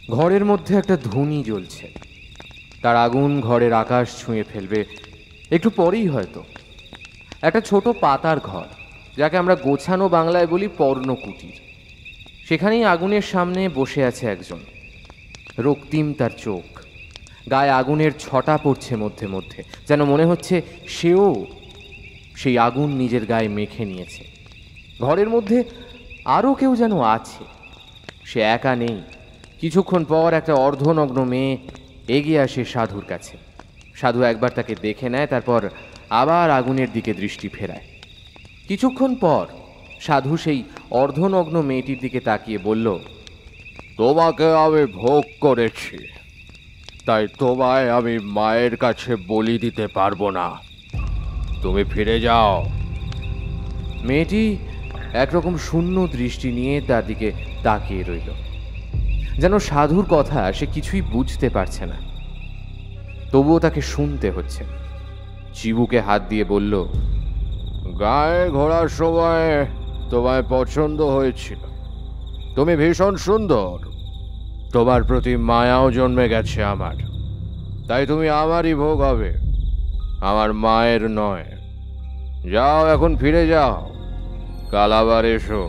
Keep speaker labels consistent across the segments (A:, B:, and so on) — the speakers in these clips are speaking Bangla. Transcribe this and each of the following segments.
A: ঘরের মধ্যে একটা ধুনি জ্বলছে, তার আগুন ঘরের আকাশ ছুঁয়ে ফেলবে একটু পরেই হয়তো। একটা ছোট পাতার ঘর, যাকে আমরা গোছানো বাংলায় বলি পর্ণকুটির। সেখানেই আগুনের সামনে বসে আছে একজন। রক্তিম তার চোখ, গায়ে আগুনের ছটা পড়ছে মধ্যে মধ্যে, যেন মনে হচ্ছে সেও সেই আগুন নিজের গায়ে মেখে নিয়েছে। ঘরের মধ্যে আরও কেউ যেন আছে, সে একা নেই। কিছুক্ষণ পর একটা অর্ধনগ্ন মেয়ে এগিয়ে আসে সাধুর কাছে। সাধু একবার তাকে দেখে নেয়, তারপর আবার আগুনের দিকে দৃষ্টি ফেরায়। কিছুক্ষণ পর সাধু সেই অর্ধনগ্ন মেয়েটির দিকে তাকিয়ে বলল,
B: তোমাকে আমি ভোগ করেছি, তাই তোমায় আমি মায়ের কাছে বলি দিতে পারবো না। তুমি ফিরে যাও।
A: মেয়েটি একরকম শূন্য দৃষ্টি নিয়ে তার দিকে তাকিয়ে রইল, যেন সাধুর কথা সে কিছুই বুঝতে পারছে না। তবুও তাকে শুনতে হচ্ছে। চিবুকে হাত দিয়ে বলল,
B: গায়ে ঘোরার সময় তোমায় পছন্দ হয়েছিল। তুমি ভীষণ সুন্দর, তোমার প্রতি মায়াও জন্মে গেছে আমার, তাই তুমি আমারই ভোগ হবে, আমার মায়ের নয়। যাও, এখন ফিরে যাও, কাল আবার এসো।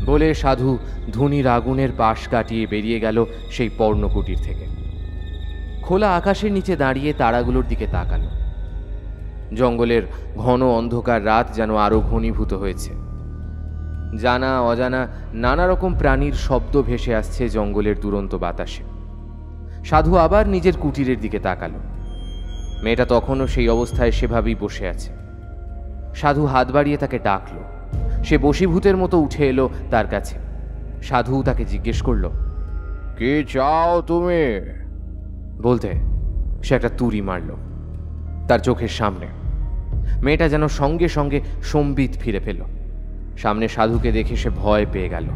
A: বলে সাধু ধুনির আগুনের পাশ কাটিয়ে বেরিয়ে গেল সেই পর্ণকুটির থেকে। খোলা আকাশের নিচে দাঁড়িয়ে তারাগুলোর দিকে তাকালো। জঙ্গলের ঘন অন্ধকার রাত যেন আরো ঘনীভূত হয়েছে। জানা অজানা নানা রকম প্রাণীর শব্দ ভেসে আসছে জঙ্গলের দুরন্ত বাতাসে। সাধু আবার নিজের কুটিরের দিকে তাকালো। মেয়েটা তখনও সেই অবস্থায় সেভাবেই বসে আছে। সাধু হাত বাড়িয়ে তাকে ডাকল। সে বশীভূতের মতো উঠে এলো তার কাছে। সাধু তাকে জিজ্ঞেস করল,
B: কি চাও তুমি?
A: বলতে সে একটা তুড়ি মারল তার চোখের সামনে। মেয়েটা যেন সঙ্গে সঙ্গে সম্বিত ফিরে পেল। সামনে সাধুকে দেখে সে ভয় পেয়ে গেল।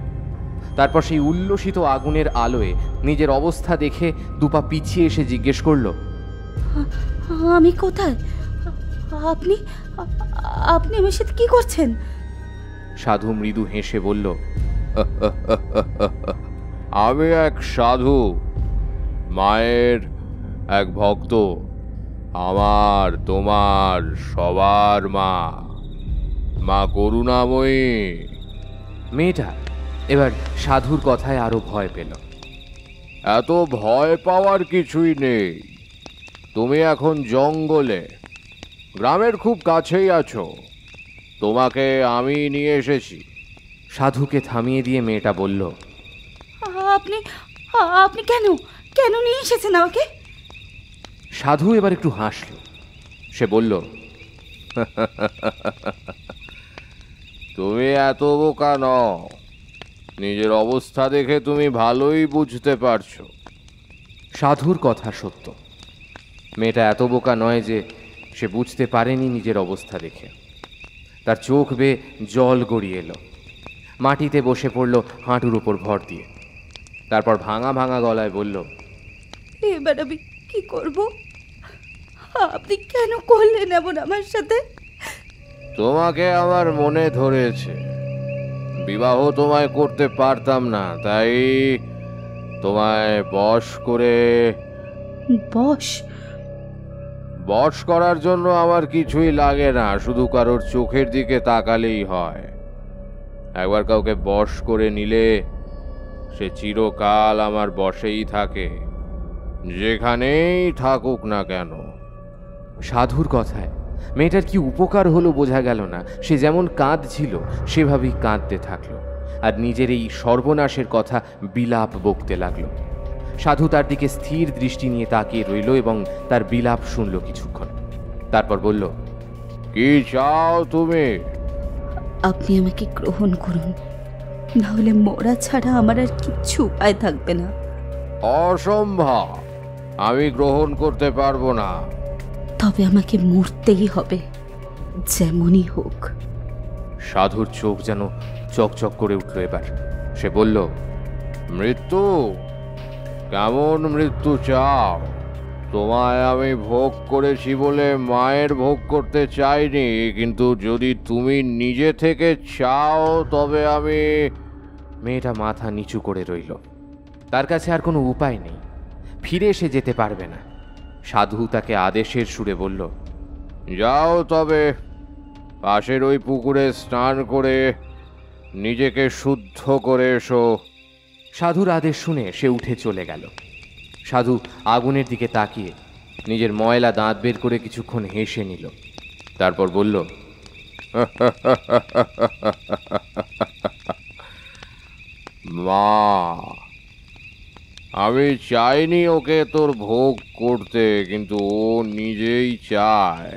A: তারপর সেই উল্লসিত আগুনের আলোয় নিজের অবস্থা দেখে দুপা পিছিয়ে এসে জিজ্ঞেস করল,
C: আমি কোথায়? আপনি আপনি আমার সাথে কি করছেন?
A: সাধু মৃদু হেসে বলল,
B: আমি এক সাধু, মায়ের এক ভক্ত, আমার তোমার সবার মা, মা করুণাময়ী।
A: মেয়েটা এবার সাধুর কথায় আরো ভয় পেল।
B: এত ভয় পাওয়ার কিছুই নেই। তুমি এখন জঙ্গলে, গ্রামের খুব কাছেই আছো। তোমাকে আমি নিয়ে এসেছি।
A: সাধুকে থামিয়ে দিয়ে মেয়েটা বলল,
C: আপনি আপনি কেন কেন নিয়ে এসেছেন আমাকে?
A: সাধু এবার একটু হাসল। সে বলল,
B: তুমি এত বোকা নও। নিজের অবস্থা দেখে তুমি ভালোই বুঝতে পারছো।
A: সাধুর কথা সত্য। মেয়েটা এত বোকা নয় যে সে বুঝতে পারেনি নিজের অবস্থা দেখে। তার চোখ বেয়ে জল গড়িয়ে এলো। মাটিতে বসে পড়ল হাঁটুর উপর ভর দিয়ে। তারপর ভাঙা ভাঙা গলায় বলল,
C: এবার আমি কি করব? আপনি কেন করলেন এমন আমার সাথে?
B: তোমাকে আমার মনে ধরেছে। বিবাহ তোমায় করতে পারতাম না, তাই তোমায় বশ করে।
C: বশ?
B: বশ করার জন্য আমার কিছুই লাগে না, শুধু কারোর চোখের দিকে তাকালেই হয়। একবার কাউকে বশ করে নিলে সে চিরকাল আমার বশেই থাকে, যেখানেই থাকুক না কেন।
A: সাধুর কথায় মেয়েটার কি উপকার হলো বোঝা গেল না। সে যেমন কাঁদছিল সেভাবেই কাঁদতে থাকলো, আর নিজের এই সর্বনাশের কথা বিলাপ বকতে লাগলো। সাধু তার দিকে স্থির দৃষ্টি নিয়ে তাকিয়ে রইল এবং তার বিলাপ শুনল কিছুক্ষণ। তারপর বলল,
B: কি চাও তুমি?
C: আপনি আমাকে গ্রহণ করুন, না হলে মরা ছাড়া আমার আর কিচ্ছু উপায় থাকবে না।
B: অসম্ভব, আমি গ্রহণ করতে পারবো না।
C: তবে আমাকে মরতেই হবে, যেমনই হোক।
A: সাধুর চোখ যেন চকচক করে উঠল এবার। সে বলল,
B: মৃত্যু? কেমন মৃত্যু চাও? তোমায় আমি ভোগ করেছি বলে মায়ের ভোগ করতে চাইনি, কিন্তু যদি তুমি নিজে থেকে চাও তবে আমি।
A: মেয়েটা মাথা নিচু করে রইল। তার কাছে আর কোনো উপায় নেই, ফিরে এসে যেতে পারবে না। সাধু তাকে আদেশের সুরে বলল,
B: যাও তবে পাশের ওই পুকুরে স্নান করে নিজেকে শুদ্ধ করে এসো।
A: সাধুর আদেশ শুনে সে উঠে চলে গেল। সাধু আগুনের দিকে তাকিয়ে নিজের ময়লা দাঁত বের করে কিছুক্ষণ হেসে নিল, তারপর বলল,
B: মা, আমি চাইনি ওকে তোর ভোগ করতে, কিন্তু ও নিজেই চায়।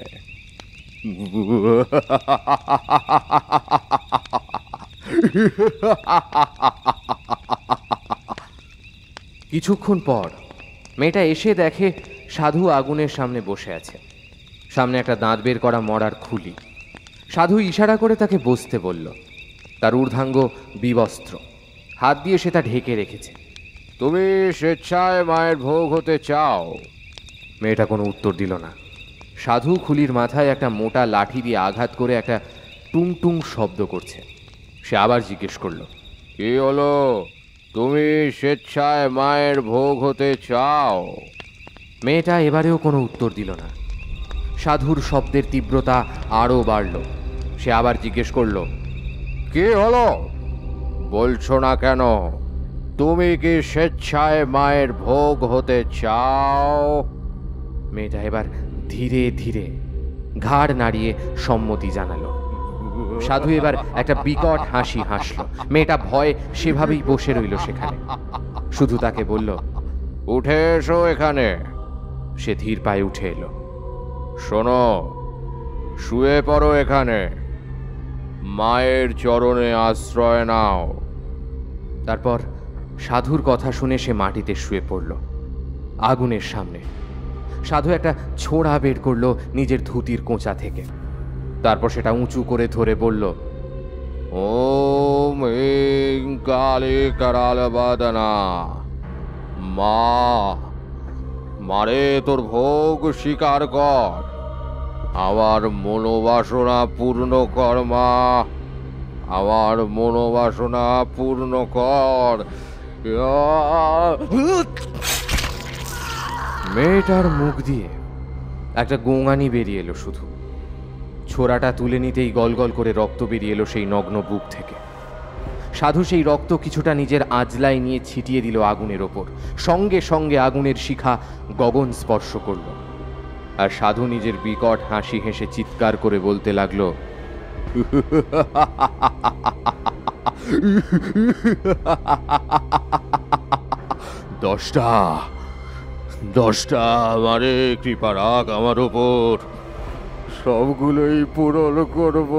A: কিছুক্ষণ পর মেয়েটা এসে দেখে সাধু আগুনের সামনে বসে আছে। সামনে একটা দাঁত বের করা মরার খুলি। সাধু ইশারা করে তাকে বসতে বলল। তার ঊর্ধ্বাঙ্গ বিবস্ত্র, হাত দিয়ে সে তা ঢেকে রেখেছে।
B: তুমি স্বেচ্ছায় মায়ের ভোগ হতে চাও?
A: মেয়েটা কোনো উত্তর দিল না। সাধু খুলির মাথায় একটা মোটা লাঠি দিয়ে আঘাত করে একটা টুং টুং শব্দ করছে। সে আবার জিজ্ঞেস করল,
B: কি হলো? তুমি স্বেচ্ছায় মায়ের ভোগ হতে চাও?
A: মেয়েটা এবারেও কোনো উত্তর দিল না। সাধুর শব্দের তীব্রতা আরও বাড়ল। সে আবার জিজ্ঞেস করল,
B: কি হলো? বলছো না কেন? তুমি কি স্বেচ্ছায় মায়ের ভোগ হতে চাও?
A: মেয়েটা এবার ধীরে ধীরে ঘাড় নাড়িয়ে সম্মতি জানালো। সাধু এবার একটা বিকট হাসি হাসল। মেয়েটা ভয়ে সেভাবেই বসে রইল সেখানে, শুধু তাকে বলল,
B: উঠে এসো এখানে।
A: সে ধীর পায়ে উঠে এলো।
B: শোনো, শুয়ে পড়ো এখানে, মায়ের চরণে আশ্রয় নাও।
A: তারপর সাধুর কথা শুনে সে মাটিতে শুয়ে পড়ল আগুনের সামনে। সাধু একটা ছোড়া বের করলো নিজের ধুতির কোঁচা থেকে। তারপর সেটা উঁচু করে ধরে বলল,
B: ওম হিং কালী কারাল বাদনা। মা, মারে তোর ভোগ স্বীকার কর, আমার মনোবাসনা পূর্ণ কর মা, আমার মনোবাসনা পূর্ণ কর।
A: মেয়েটার মুখ দিয়ে একটা গোঙানি বেরিয়ে এলো। শুধু ছোরাটা তুলে নিতেই গলগল করে রক্ত বেরিয়ে এলো সেই নগ্ন বুক থেকে। সাধু সেই রক্ত কিছুটা নিজের আঁজলায় নিয়ে ছিটিয়ে দিল আগুনের ওপর। সঙ্গে সঙ্গে আগুনের শিখা গগন স্পর্শ করল। আর সাধু নিজের বিকট হাসি হেসে চিৎকার করে বলতে লাগলো,
B: দশটা দশটা আমারে কৃপা রাখ আমার ওপর, সবগুলোই পূরণ করব।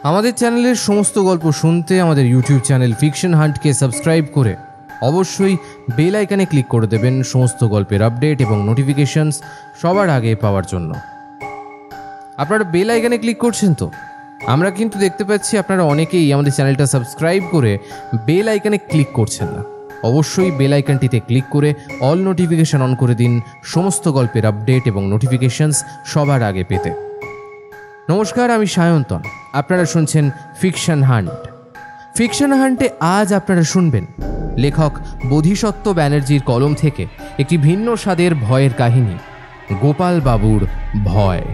D: আমাদের চ্যানেলের সমস্ত গল্প শুনতে আমাদের ইউটিউব চ্যানেল ফিকশন হান্টকে সাবস্ক্রাইব করে অবশ্যই বেল আইকনে ক্লিক করে দেবেন সমস্ত গল্পের আপডেট এবং নোটিফিকেশনস সবার আগে পাওয়ার জন্য। আপনারা বেল আইকনে ক্লিক করছেন তো? আমরা কিন্তু দেখতে পাচ্ছি আপনারা অনেকেই আমাদের চ্যানেলটা সাবস্ক্রাইব করে বেল আইকনে ক্লিক করছেন না। অবশ্যই বেল আইকনটিতে ক্লিক করে অল নোটিফিকেশন অন করে দিন সমস্ত গল্পের আপডেট এবং নোটিফিকেশনস সবার আগে পেতে। নমস্কার, আমি সায়ন্তন। আপনারা শুনছেন ফিকশন হান্ট। ফিকশন হান্টে আজ আপনারা শুনবেন লেখক বোধিসত্ত্ব ব্যানার্জির কলম থেকে একটি ভিন্ন স্বাদের ভয়ের কাহিনী, গোপাল বাবুর ভয়।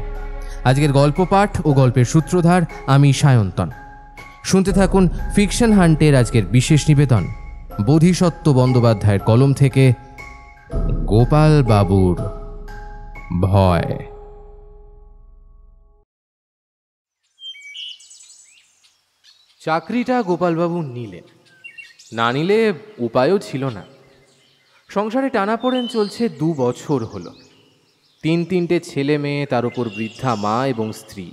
D: আজকের গল্প পাঠ ও গল্পের সূত্রধার আমি সায়ন্তন। শুনতে থাকুন ফিকশন হান্টের আজকের বিশেষ নিবেদন, বোধিসত্ত্ব বন্দ্যোপাধ্যায়ের কলম থেকে গোপাল বাবুর ভয়।
A: চাকরিটা গোপালবাবু নিলেন, না নিলে উপায়ও ছিল না। সংসারে টানাপোড়েন চলছে 2 বছর হলো। 3 ছেলে মেয়ে, তার উপর বৃদ্ধা মা এবং স্ত্রী।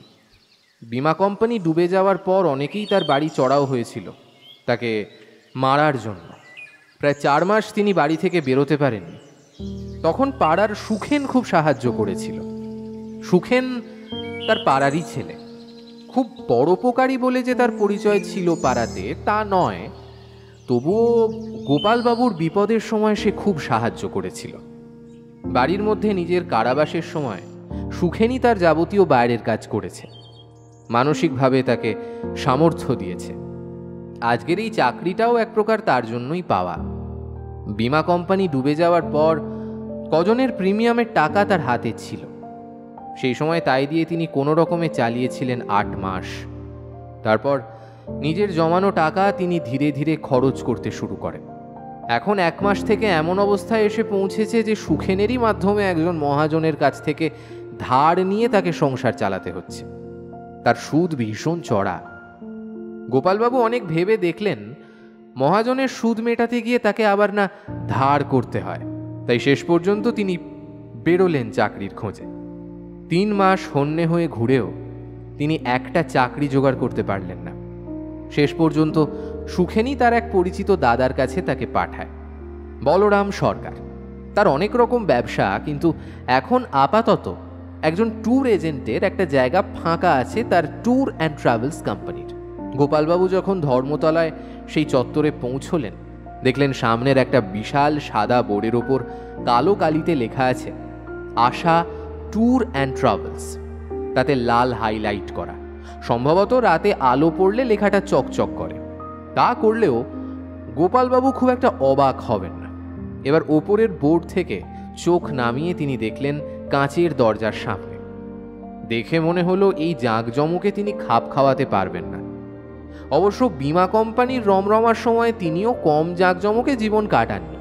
A: বিমা কোম্পানি ডুবে যাওয়ার পর অনেকেই তার বাড়ি চড়াও হয়েছিল তাকে মারার জন্য। প্রায় 4 মাস তিনি বাড়ি থেকে বেরোতে পারেননি। তখন পাড়ার সুখেন খুব সাহায্য করেছিল। সুখেন তার পাড়ারই ছেলে। খুব পরোপকারী বলে যে তার পরিচয় ছিল পাড়াতে তা নয়, তবুও গোপালবাবুর বিপদের সময় সে খুব সাহায্য করেছিল। বাড়ির মধ্যে নিজের কারাবাসের সময় সুখেনি তার যাবতীয় বাইরের কাজ করেছে, মানসিকভাবে তাকে সামর্থ্য দিয়েছে। আজকের এই চাকরিটাও এক প্রকার তার জন্যই পাওয়া। বীমা কোম্পানি ডুবে যাওয়ার পর কজনের প্রিমিয়ামের টাকা তার হাতে ছিল, সেই সময় তাই দিয়ে তিনি কোনো রকমে চালিয়েছিলেন 8 মাস। তারপর নিজের জমানো টাকা তিনি ধীরে ধীরে খরচ করতে শুরু করেন। এখন 1 মাস থেকে এমন অবস্থায় এসে পৌঁছেছে যে সুখেনেরই মাধ্যমে একজন মহাজনের কাছ থেকে ধার নিয়ে তাকে সংসার চালাতে হচ্ছে। তার সুদ ভীষণ চড়া। গোপালবাবু অনেক ভেবে দেখলেন মহাজনের সুদ মেটাতে গিয়ে তাকে আবার না ধার করতে হয়, তাই শেষ পর্যন্ত তিনি বেরোলেন চাকরির খোঁজে। 3 মাস হন্যে হয়ে ঘুরেও তিনি একটা চাকরি জোগাড় করতে পারলেন না। শেষ পর্যন্ত সুখেনি তার এক পরিচিত দাদার কাছে তাকে পাঠায়, বলরাম সরকার। তার অনেক রকম ব্যবসা, কিন্তু এখন আপাতত একজন ট্যুর এজেন্টের একটা জায়গা ফাঁকা আছে তার ট্যুর অ্যান্ড ট্রাভেলস কোম্পানির। গোপালবাবু যখন ধর্মতলায় সেই চত্বরে পৌঁছলেন, দেখলেন সামনের একটা বিশাল সাদা বোর্ডের ওপর কালো কালিতে লেখা আছে আশা ট্যুর অ্যান্ড ট্রাভেলস, তাতে লাল হাইলাইট করা। সম্ভবত রাতে আলো পড়লে লেখাটা চকচক করে। তা করলেও গোপালবাবু খুব একটা অবাক হবেন না। এবার ওপরের বোর্ড থেকে চোখ নামিয়ে তিনি দেখলেন কাঁচের দরজার সামনে। দেখে মনে হলো এই জাঁকজমকে তিনি খাপ খাওয়াতে পারবেন না। অবশ্য বীমা কোম্পানির রমরমার সময় তিনিও কম জাঁকজমকে জীবন কাটাননি।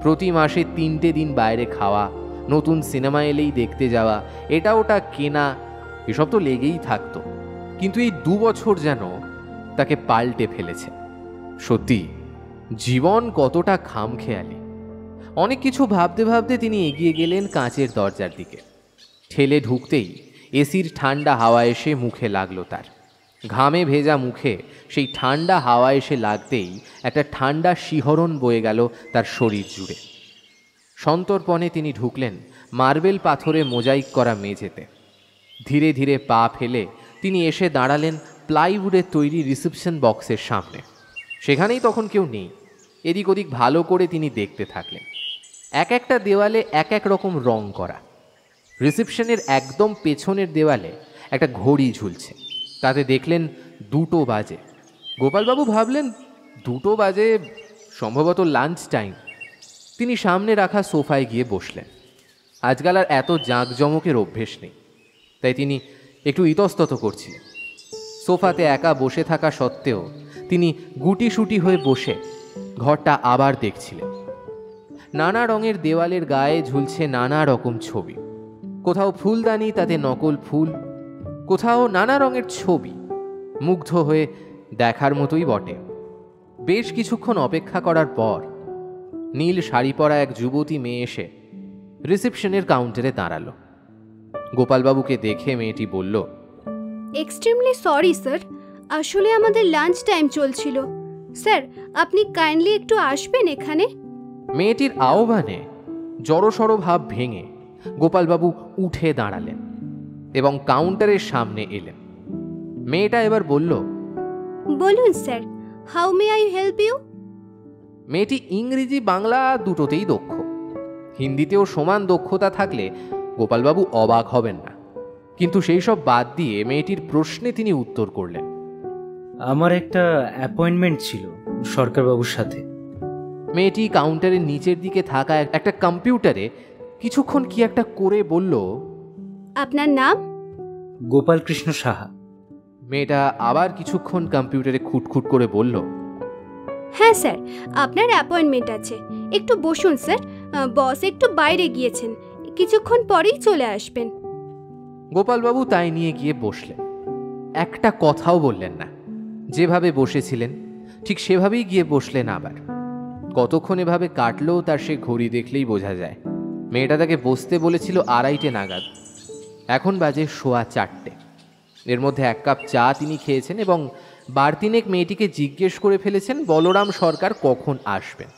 A: প্রতি মাসে 3টে দিন বাইরে খাওয়া, নতুন সিনেমা এলেই দেখতে যাওয়া, এটা ওটা কেনা, এসব তো লেগেই থাকতো। কিন্তু এই 2 বছর যেন তাকে পাল্টে ফেলেছে। সত্যি জীবন কতটা খামখেয়ালি। অনেক কিছু ভাবতে ভাবতে তিনি এগিয়ে গেলেন কাঁচের দরজার দিকে। ঠেলে ঢুকতেই এসির ঠান্ডা হাওয়া এসে মুখে লাগলো তার। ঘামে ভেজা মুখে সেই ঠান্ডা হাওয়া এসে লাগতেই একটা ঠান্ডা শিহরণ বয়ে গেল তার শরীর জুড়ে। সন্তর্পণে তিনি ঢুকলেন মার্বেল পাথরে মোজাইক করা মেঝেতে। ধীরে ধীরে পা ফেলে তিনি এসে দাঁড়ালেন প্লাইউডের তৈরি রিসেপশন বক্সের সামনে। সেখানেই তখন কেউ নেই। এদিক ওদিক ভালো করে তিনি দেখতে থাকলেন। একটা দেওয়ালে এক রকম রং করা। রিসেপশনের একদম পেছনের দেওয়ালে একটা ঘড়ি ঝুলছে, তাতে দেখলেন 2টো বাজে। গোপালবাবু ভাবলেন 2টো বাজে, সম্ভবত লাঞ্চ টাইম। তিনি সামনে রাখা সোফায় গিয়ে বসলেন। আজকাল আর এত জাঁকজমকের অভ্যেস নেই, তাই তিনি একটু ইতস্তত করছিলেন। সোফাতে একা বসে থাকা সত্ত্বেও তিনি গুটিসুটি হয়ে বসে ঘরটা আবার দেখছিলেন। নানা রঙের দেওয়ালের গায়ে ঝুলছে নানা রকম ছবি। কোথাও ফুলদানি, তাতে নকল ফুল, কোথাও নানা রঙের ছবি। মুগ্ধ হয়ে দেখার মতোই বটে। বেশ কিছুক্ষণ অপেক্ষা করার পর নীল শাড়ি পরা এক যুবতী মেয়ে এসে রিসেপশনের কাউন্টারে দাঁড়ালো। গোপালবাবুকে দেখে মেয়েটি বলল,
E: এক্সট্রিমলি সরি স্যার, আসলে আমাদের লাঞ্চ টাইম চলছিল। স্যার, আপনি কাইন্ডলি একটু আসবেন এখানে।
A: মেয়েটির আহ্বানে জড়সড় ভাব ভেঙে গোপালবাবু উঠে দাঁড়ালেন এবং কাউন্টারের সামনে এলেন। মেয়েটা এবার বলল,
E: বলুন sir, how may I help you?
A: মেয়েটি ইংরেজি বাংলা দুটোতেই দক্ষ। হিন্দিতেও সমান দক্ষতা থাকলে গোপালবাবু অবাক হবেন না। কিন্তু সেই সব বাদ দিয়ে মেয়েটির প্রশ্নে তিনি উত্তর করলেন,
F: আমার একটা অ্যাপয়েন্টমেন্ট ছিল সরকারবাবুর সাথে।
A: মেয়েটি কাউন্টারের নিচের দিকে থাকা একটা কম্পিউটারে কিছুক্ষণ কি একটা করে বলল,
E: আপনার নাম?
F: গোপালকৃষ্ণ সাহা।
A: মেয়েটা আবার কিছুক্ষণ কম্পিউটারে খুটখুট করে বলল,
E: হ্যাঁ স্যার, আপনার অ্যাপয়েন্টমেন্ট আছে। একটু বসুন স্যার, বস একটু বাইরে গিয়েছেন, কিছুক্ষণ পরেই চলে আসবেন।
A: গোপালবাবু তাই নিয়ে গিয়ে বসলেন। একটা কথাও বললেন না। যেভাবে বসেছিলেন ঠিক সেভাবেই গিয়ে বসলেন আবার। কতক্ষণ এভাবে কাটলেও তার সে ঘড়ি দেখলেই বোঝা যায়। মেয়েটা তাকে বসতে বলেছিল 2:30 নাগাদ, এখন বাজে 4:15। এর মধ্যে 1 কাপ চা তিনি খেয়েছেন এবং বারতিনেক মেয়েটিকে জিজ্ঞেস করে ফেলেছেন বলরাম সরকার কখন আসবেন।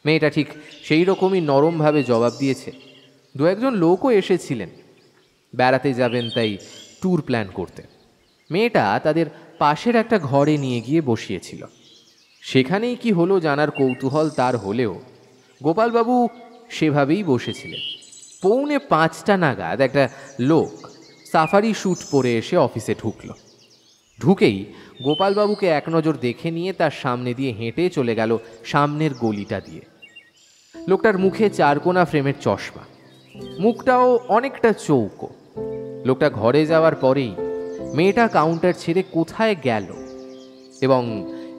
A: মেয়েটা ঠিক সেই রকমই নরমভাবে জবাব দিয়েছে। 2-1জন লোকও এসেছিলেন, বেড়াতে যাবেন তাই ট্যুর প্ল্যান করতে। মেয়েটা তাদের পাশের একটা ঘরে নিয়ে গিয়ে বসিয়েছিল। সেখানেই কি হলো জানার কৌতূহল তার হলেও গোপালবাবু সেভাবেই বসেছিলেন। 4:45 নাগাদ একটা লোক সাফারি স্যুট পরে এসে অফিসে ঢুকল। ঢুকেই গোপালবাবুকে এক নজর দেখে নিয়ে তার সামনে দিয়ে হেঁটে চলে গেল সামনের গলিটা দিয়ে। লোকটার মুখে 4 কোণা ফ্রেমের চশমা, মুখটাও অনেকটা চৌকো। লোকটা ঘরে যাওয়ার পরেই মেয়েটা কাউন্টার ছেড়ে কোথায় গেল এবং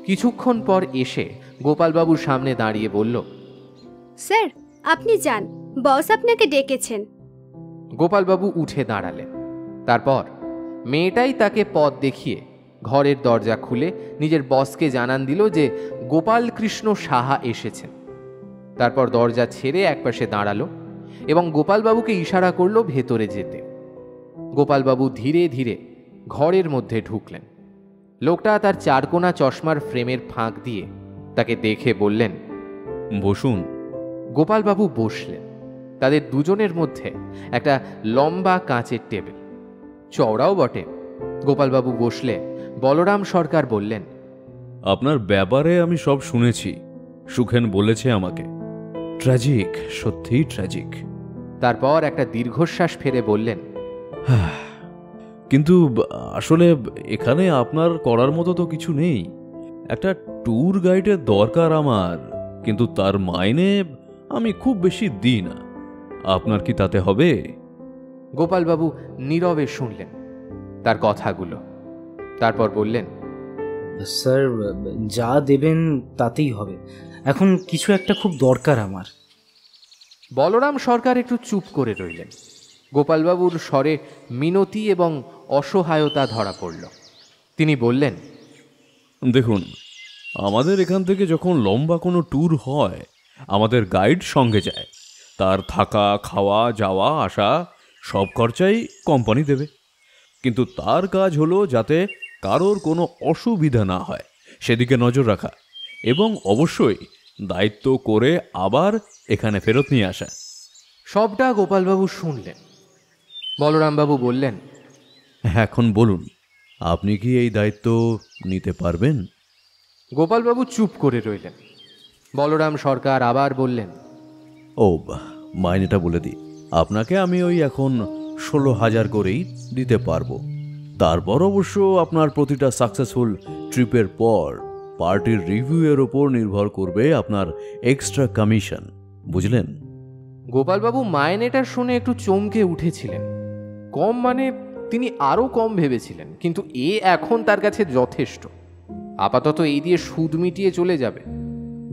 A: কিছুক্ষণ পর এসে গোপালবাবুর সামনে দাঁড়িয়ে বলল,
E: স্যার আপনি যান, বস আপনাকে ডেকেছেন।
A: গোপালবাবু উঠে দাঁড়ালেন। তারপর মেয়েটাই তাকে পথ দেখিয়ে ঘরের দরজা খুলে নিজের বসকে জানান দিল যে গোপালকৃষ্ণ সাহা এসেছেন। তারপর দরজা ছেড়ে একপাশে দাঁড়ালো এবং গোপালবাবুকে ইশারা করলো ভেতরে যেতে। গোপালবাবু ধীরে ধীরে ঘরের মধ্যে ঢুকলেন। লোকটা তার 4 কোণা চশমার ফ্রেমের ফাঁক দিয়ে তাকে দেখে বললেন,
G: বসুন।
A: গোপালবাবু বসলেন। তাদের দুজনের মধ্যে একটা লম্বা কাঁচের টেবিল, চওড়াও বটে। গোপালবাবু বসলে বলরাম সরকার বললেন,
G: আপনার ব্যাপারে আমি সব শুনেছি, সুখেন বলেছে আমাকে। ট্র্যাজিক, সত্যিই ট্র্যাজিক।
A: তারপর একটা দীর্ঘশ্বাস ফেলে বললেন,
G: কিন্তু আসলে এখানে আপনার করার মতো তো কিছু নেই। একটা ট্যুর গাইডের দরকার আমার, কিন্তু তার মাইনে আমি খুব বেশি দিই না। আপনার কি তাতে হবে?
A: গোপালবাবু নীরবে শুনলেন তার কথাগুলো। তারপর বললেন,
F: স্যার যা দেবেন তাতেই হবে, এখন কিছু একটা খুব দরকার আমার।
A: বলরাম সরকার একটু চুপ করে রইলেন। গোপালবাবুর স্বরে মিনতি এবং অসহায়তা ধরা পড়ল। তিনি বললেন,
G: দেখুন, আমাদের এখান থেকে যখন লম্বা কোনো ট্যুর হয় আমাদের গাইড সঙ্গে যায়। তার থাকা, খাওয়া, যাওয়া, আসা সব খরচাই কোম্পানি দেবে। কিন্তু তার কাজ হলো যাতে কারোর কোনো অসুবিধা না হয় সেদিকে নজর রাখা, এবং অবশ্যই দায়িত্ব করে আবার এখানে ফেরত নিয়ে আসা।
A: সবটা গোপালবাবু শুনলেন। বলরামবাবু বললেন,
G: এখন বলুন, আপনি কি এই দায়িত্ব নিতে পারবেন?
A: গোপালবাবু চুপ করে রইলেন। বলরাম সরকার আবার বললেন,
G: মাইনেটা বলে দিই আপনাকে, আমি ওই এখন 16,000 করেই দিতে পারবো। তারপর অবশ্য আপনার প্রতিটা সাকসেসফুল ট্রিপের পর পার্টির রিভিউয়ের ওপর নির্ভর করবে আপনার এক্সট্রা কমিশন, বুঝলেন?
A: গোপালবাবু মাইনেটা শুনে একটু চমকে উঠেছিলেন। কম মানে তিনি আরও কম ভেবেছিলেন, কিন্তু এ এখন তার কাছে যথেষ্ট। আপাতত এই দিয়ে সুদ মিটিয়ে চলে যাবে।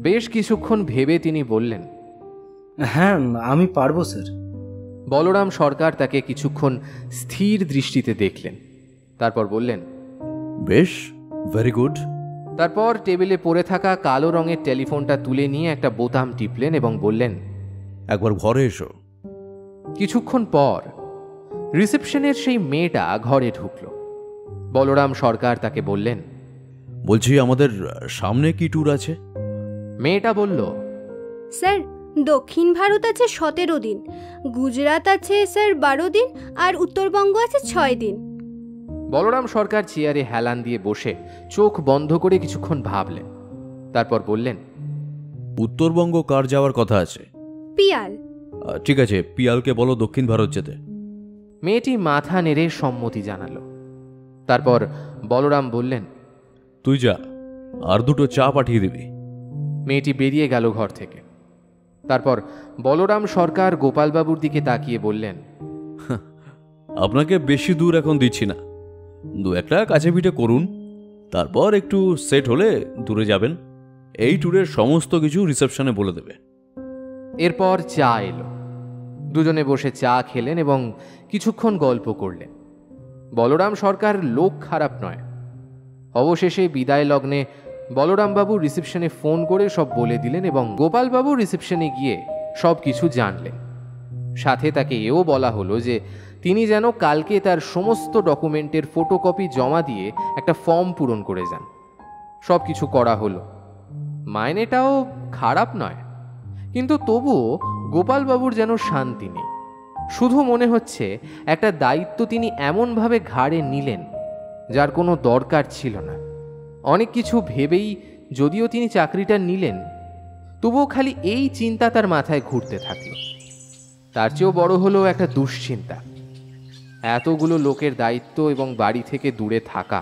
A: বেশ কিছুক্ষণ ভেবে তিনি বললেন,
F: হ্যাঁ আমি পারবো স্যার।
A: বলরাম সরকার তাকে কিছুক্ষণ স্থির দৃষ্টিতে দেখলেন। তারপর বললেন,
G: বেশ, ভেরি গুড।
A: তারপর টেবিলে পড়ে থাকা কালো রঙের টেলিফোনটা তুলে নিয়ে একটা বোতাম টিপলেন এবং বললেন,
G: একবার ঘরে এসো।
A: কিছুক্ষণ পর রিসেপশনের সেই মেয়েটা ঘরে ঢুকল। বলরাম সরকার তাকে বললেন,
G: বলছি আমাদের সামনে কি ট্যুর আছে?
A: মেয়েটা বলল,
E: স্যার দক্ষিণ ভারত আছে 17 দিন, গুজরাট আছে স্যার 12 দিন, আর উত্তরবঙ্গ আছে 6 দিন।
A: বলরাম সরকার চেয়ারে হেলান দিয়ে বসে চোখ বন্ধ করে কিছুক্ষণ ভাবলেন। তারপর বললেন,
G: উত্তরবঙ্গ কার যাওয়ার কথা আছে?
E: পিয়াল।
G: ঠিক আছে, পিয়ালকে বলো দক্ষিণ ভারত যেতে।
A: মেয়েটি মাথা নেড়ে সম্মতি জানালো। তারপর বলরাম বললেন,
G: তুই যা, আর 2টো চা পাঠিয়ে দিবি।
A: মেয়েটি বেরিয়ে গেল ঘর থেকে। তারপর বলরাম সরকার গোপালবাবুর দিকে তাকিয়ে বললেন,
G: আপনাকে বেশি দূর এখন দিচ্ছি না, 2-1টা কাছে পিঠে করুন, তারপর একটু সেট হলে দূরে যাবেন। এই ট্যুরের সমস্ত কিছু রিসেপশনে বলে দেবে।
A: এরপর চা এলো। দুজনে বসে চা খেলেন এবং কিছুক্ষণ গল্প করলেন। বলরাম সরকার লোক খারাপ নয়। অবশেষে বিদায় লগ্নে বলরামবাবু রিসেপশনে ফোন করে সব বলে দিলেন এবং গোপালবাবু রিসেপশনে গিয়ে সব কিছু জানলেন। সাথে তাকে এও বলা হলো যে তিনি যেন কালকে তার সমস্ত ডকুমেন্টের ফটোকপি জমা দিয়ে একটা ফর্ম পূরণ করে যান। সব কিছু করা হলো। মাইনেটাও খারাপ নয়, কিন্তু তবুও গোপালবাবুর যেন শান্তি নেই। শুধু মনে হচ্ছে একটা দায়িত্ব তিনি এমনভাবে ঘাড়ে নিলেন যার কোনো দরকার ছিল না। অনেক কিছু ভেবেই যদিও তিনি চাকরিটা নিলেন, তবুও খালি এই চিন্তা তার মাথায় ঘুরতে থাকল। তার চেয়েও বড় হলো একটা দুশ্চিন্তা, এতগুলো লোকের দায়িত্ব এবং বাড়ি থেকে দূরে থাকা।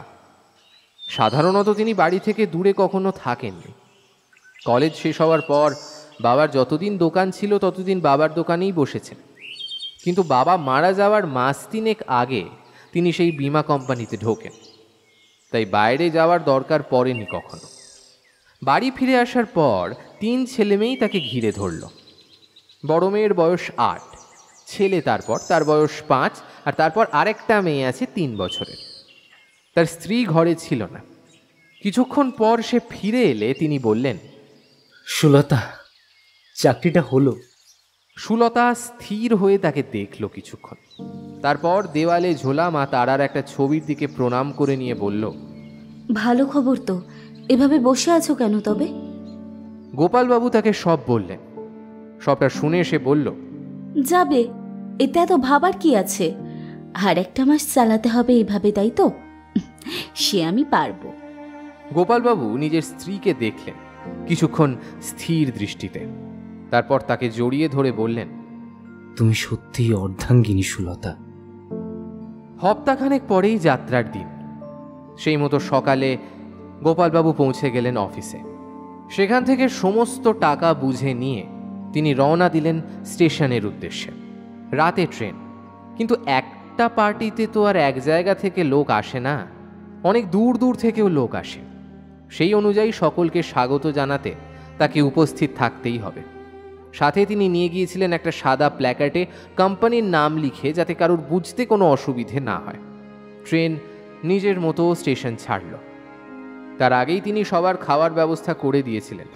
A: সাধারণত তিনি বাড়ি থেকে দূরে কখনো থাকেননি। কলেজ শেষ হওয়ার পর বাবার যতদিন দোকান ছিল ততদিন বাবার দোকানেই বসেছেন, কিন্তু বাবা মারা যাওয়ার মাস 3 আগে তিনি সেই বীমা কোম্পানিতে ঢোকেন, তাই বাইরে যাওয়ার দরকার পড়েনি কখনো। বাড়ি ফিরে আসার পর 3 ছেলেমেয়েই তাকে ঘিরে ধরল। বড় মেয়ের বয়স 8, ছেলে তার বয়স 5, আর তারপর আরেকটা মেয়ে আছে 3 বছরের। তার স্ত্রী ঘরে ছিল না। কিছুক্ষণ পর সে ফিরে এলে তিনি বললেন,
F: সুলতা, চাকরিটা হলো।
A: সুলতা স্থির হয়ে তাকে দেখল কিছুক্ষণ, তারপর দেওয়ালে ঝোলা মা তারার একটা ছবির দিকে প্রণাম করে নিয়ে বলল,
C: ভালো খবর তো। এভাবে বসে আছো কেন তবে?
A: গোপালবাবু তাকে সব বললেন। সবটা শুনে সে বলল,
C: যাবে, এতে এত ভাবার কি আছে? আর একটা মাস চালাতে হবে এভাবে, তাই তো? সে আমি পারবো।
A: গোপালবাবু নিজের স্ত্রীকে দেখলেন কিছুক্ষণ স্থির দৃষ্টিতে, তারপর তাকে জড়িয়ে ধরে বললেন,
F: তুমি সত্যিই অর্ধাঙ্গিনী সুলতা।
A: হপ্তাখানেক পরেই যাত্রার দিন। সেই মতো সকালে গোপালবাবু পৌঁছে গেলেন অফিসে। সেখান থেকে সমস্ত টাকা বুঝে নিয়ে তিনি রওনা দিলেন স্টেশনের উদ্দেশ্যে। রাতে ট্রেন, কিন্তু একটা পার্টিতে তো আর এক জায়গা থেকে লোক আসে না, অনেক দূর দূর থেকেও লোক আসে। সেই অনুযায়ী সকলকে স্বাগত জানাতে তাকে উপস্থিত থাকতেই হবে। সাথে তিনি নিয়ে গিয়েছিলেন একটা সাদা প্ল্যাকার্ডে কোম্পানির নাম লিখে, যাতে কারোর বুঝতে কোনো অসুবিধে না হয়। ট্রেন নিজের মতো স্টেশন ছাড়ল। তার আগেই তিনি সবার খাওয়ার ব্যবস্থা করে দিয়েছিলেন।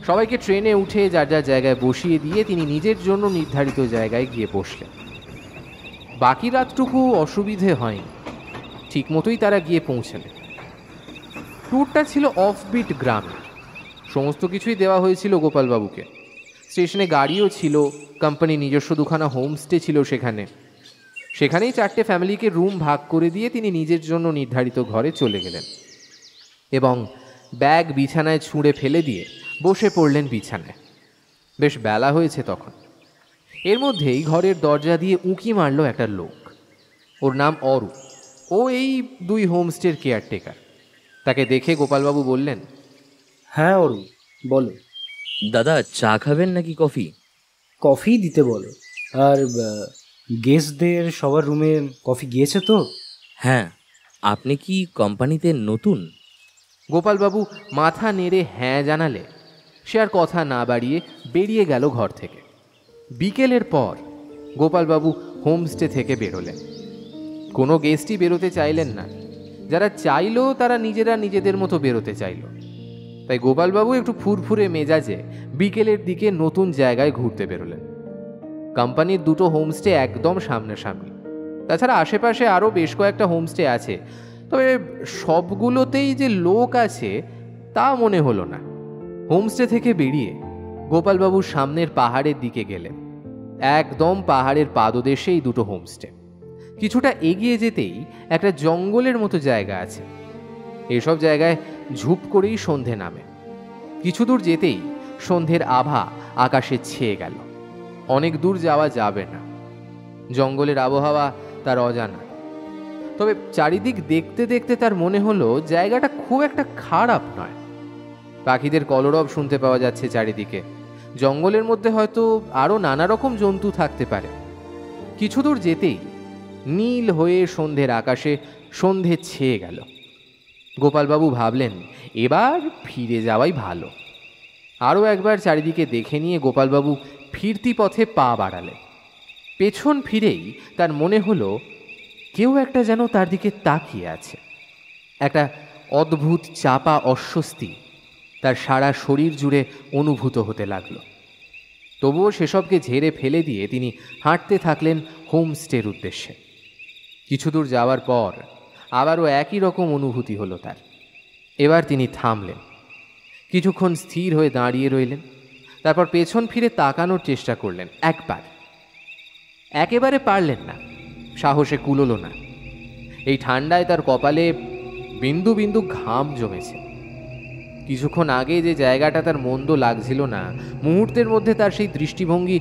A: সবাইকে ট্রেনে উঠে যার যার জায়গায় বসিয়ে দিয়ে তিনি নিজের জন্য নির্ধারিত জায়গায় গিয়ে বসলেন। বাকি রাতটুকু অসুবিধে হয়নি, ঠিক মতোই তারা গিয়ে পৌঁছলেন। ট্যুরটা ছিল অফবিট গ্রামে। সমস্ত কিছুই দেওয়া হয়েছিল গোপালবাবুকে। স্টেশনে গাড়িও ছিল, কোম্পানি নিজস্ব 2খানা হোমস্টে ছিল সেখানেই 4টে ফ্যামিলিকে রুম ভাগ করে দিয়ে তিনি নিজের জন্য নির্ধারিত ঘরে চলে গেলেন এবং ব্যাগ বিছানায় ছুঁড়ে ফেলে দিয়ে বসে পড়লেন বিছানায়। বেশ বেলা হয়েছে তখন। এর মধ্যেই ঘরের দরজা দিয়ে উঁকি মারল একটা লোক। ওর নাম অরু। ও এই 2 হোমস্টের কেয়ারটেকার। তাকে দেখে গোপালবাবু বললেন,
F: হ্যাঁ অরু, বলো।
H: দাদা, চা খাবেন নাকি কফি?
F: কফি দিতে বলো। আর গেস্টদের সবার রুমে কফি গিয়েছে তো?
H: হ্যাঁ। আপনি কি কোম্পানিতে নতুন?
A: গোপালবাবু মাথা নেড়ে হ্যাঁ জানালে সে আর কথা না বাড়িয়ে বেরিয়ে গেল ঘর থেকে। বিকেলের পর গোপালবাবু হোমস্টে থেকে বেরোলেন। কোনো গেস্টই বেরোতে চাইলেন না। যারা চাইলো তারা নিজেদের মতো বেরোতে চাইল। তাই গোপালবাবু একটু ফুরফুরে মেজাজে বিকেলের দিকে নতুন জায়গায় ঘুরতে বেরোলেন। কোম্পানির 2টো হোমস্টে একদম সামনাসামনি। তাছাড়া আশেপাশে আরও বেশ কয়েকটা হোমস্টে আছে, তবে সবগুলোতেই যে লোক আছে তা মনে হলো না। হোমস্টে থেকে বেরিয়ে গোপালবাবু সামনের পাহাড়ের দিকে গেলেন। একদম পাহাড়ের পাদদেশেই 2টো হোমস্টে। কিছুটা এগিয়ে যেতেই একটা জঙ্গলের মতো জায়গা আছে। এসব জায়গায় ঝুপ করেই সন্ধে নামে। কিছু দূর যেতেই সন্ধ্যের আভা আকাশে ছেয়ে গেল। অনেক দূর যাওয়া যাবে না, জঙ্গলের আবহাওয়া তার অজানা। তবে চারিদিক দেখতে দেখতে তার মনে হলো জায়গাটা খুব একটা খারাপ নয়। পাখিদের কলরব শুনতে পাওয়া যাচ্ছে চারিদিকে। জঙ্গলের মধ্যে হয়তো আরও নানা রকম জন্তু থাকতে পারে। কিছু দূর যেতেই নীল হয়ে সন্ধ্যের আকাশে সন্ধে ছেয়ে গেল। গোপালবাবু ভাবলেন এবার ফিরে যাওয়াই ভালো। আরও একবার চারিদিকে দেখে নিয়ে গোপালবাবু ফিরতি পথে পা বাড়ালেন। পেছন ফিরেই তার মনে হলো কেউ একটা যেন তার দিকে তাকিয়ে আছে। একটা অদ্ভুত চাপা অস্বস্তি তার সারা শরীর জুড়ে অনুভূত হতে লাগলো। তবুও সেসবকে ঝেড়ে ফেলে দিয়ে তিনি হাঁটতে থাকলেন হোমস্টের উদ্দেশ্যে। কিছু দূর যাওয়ার পর আবারও একই রকম অনুভূতি হলো তার। এবার তিনি থামলেন, কিছুক্ষণ স্থির হয়ে দাঁড়িয়ে রইলেন। তারপর পেছন ফিরে তাকানোর চেষ্টা করলেন একবার। একেবারে পারলেন না, সাহসে কুলোলো না। এই ঠান্ডায় তার কপালে বিন্দু বিন্দু ঘাম জমেছে। কিছুক্ষণ আগে যে জায়গাটা তার মন্দ লাগছিল না, মুহূর্তের মধ্যে তার সেই দৃষ্টিভঙ্গি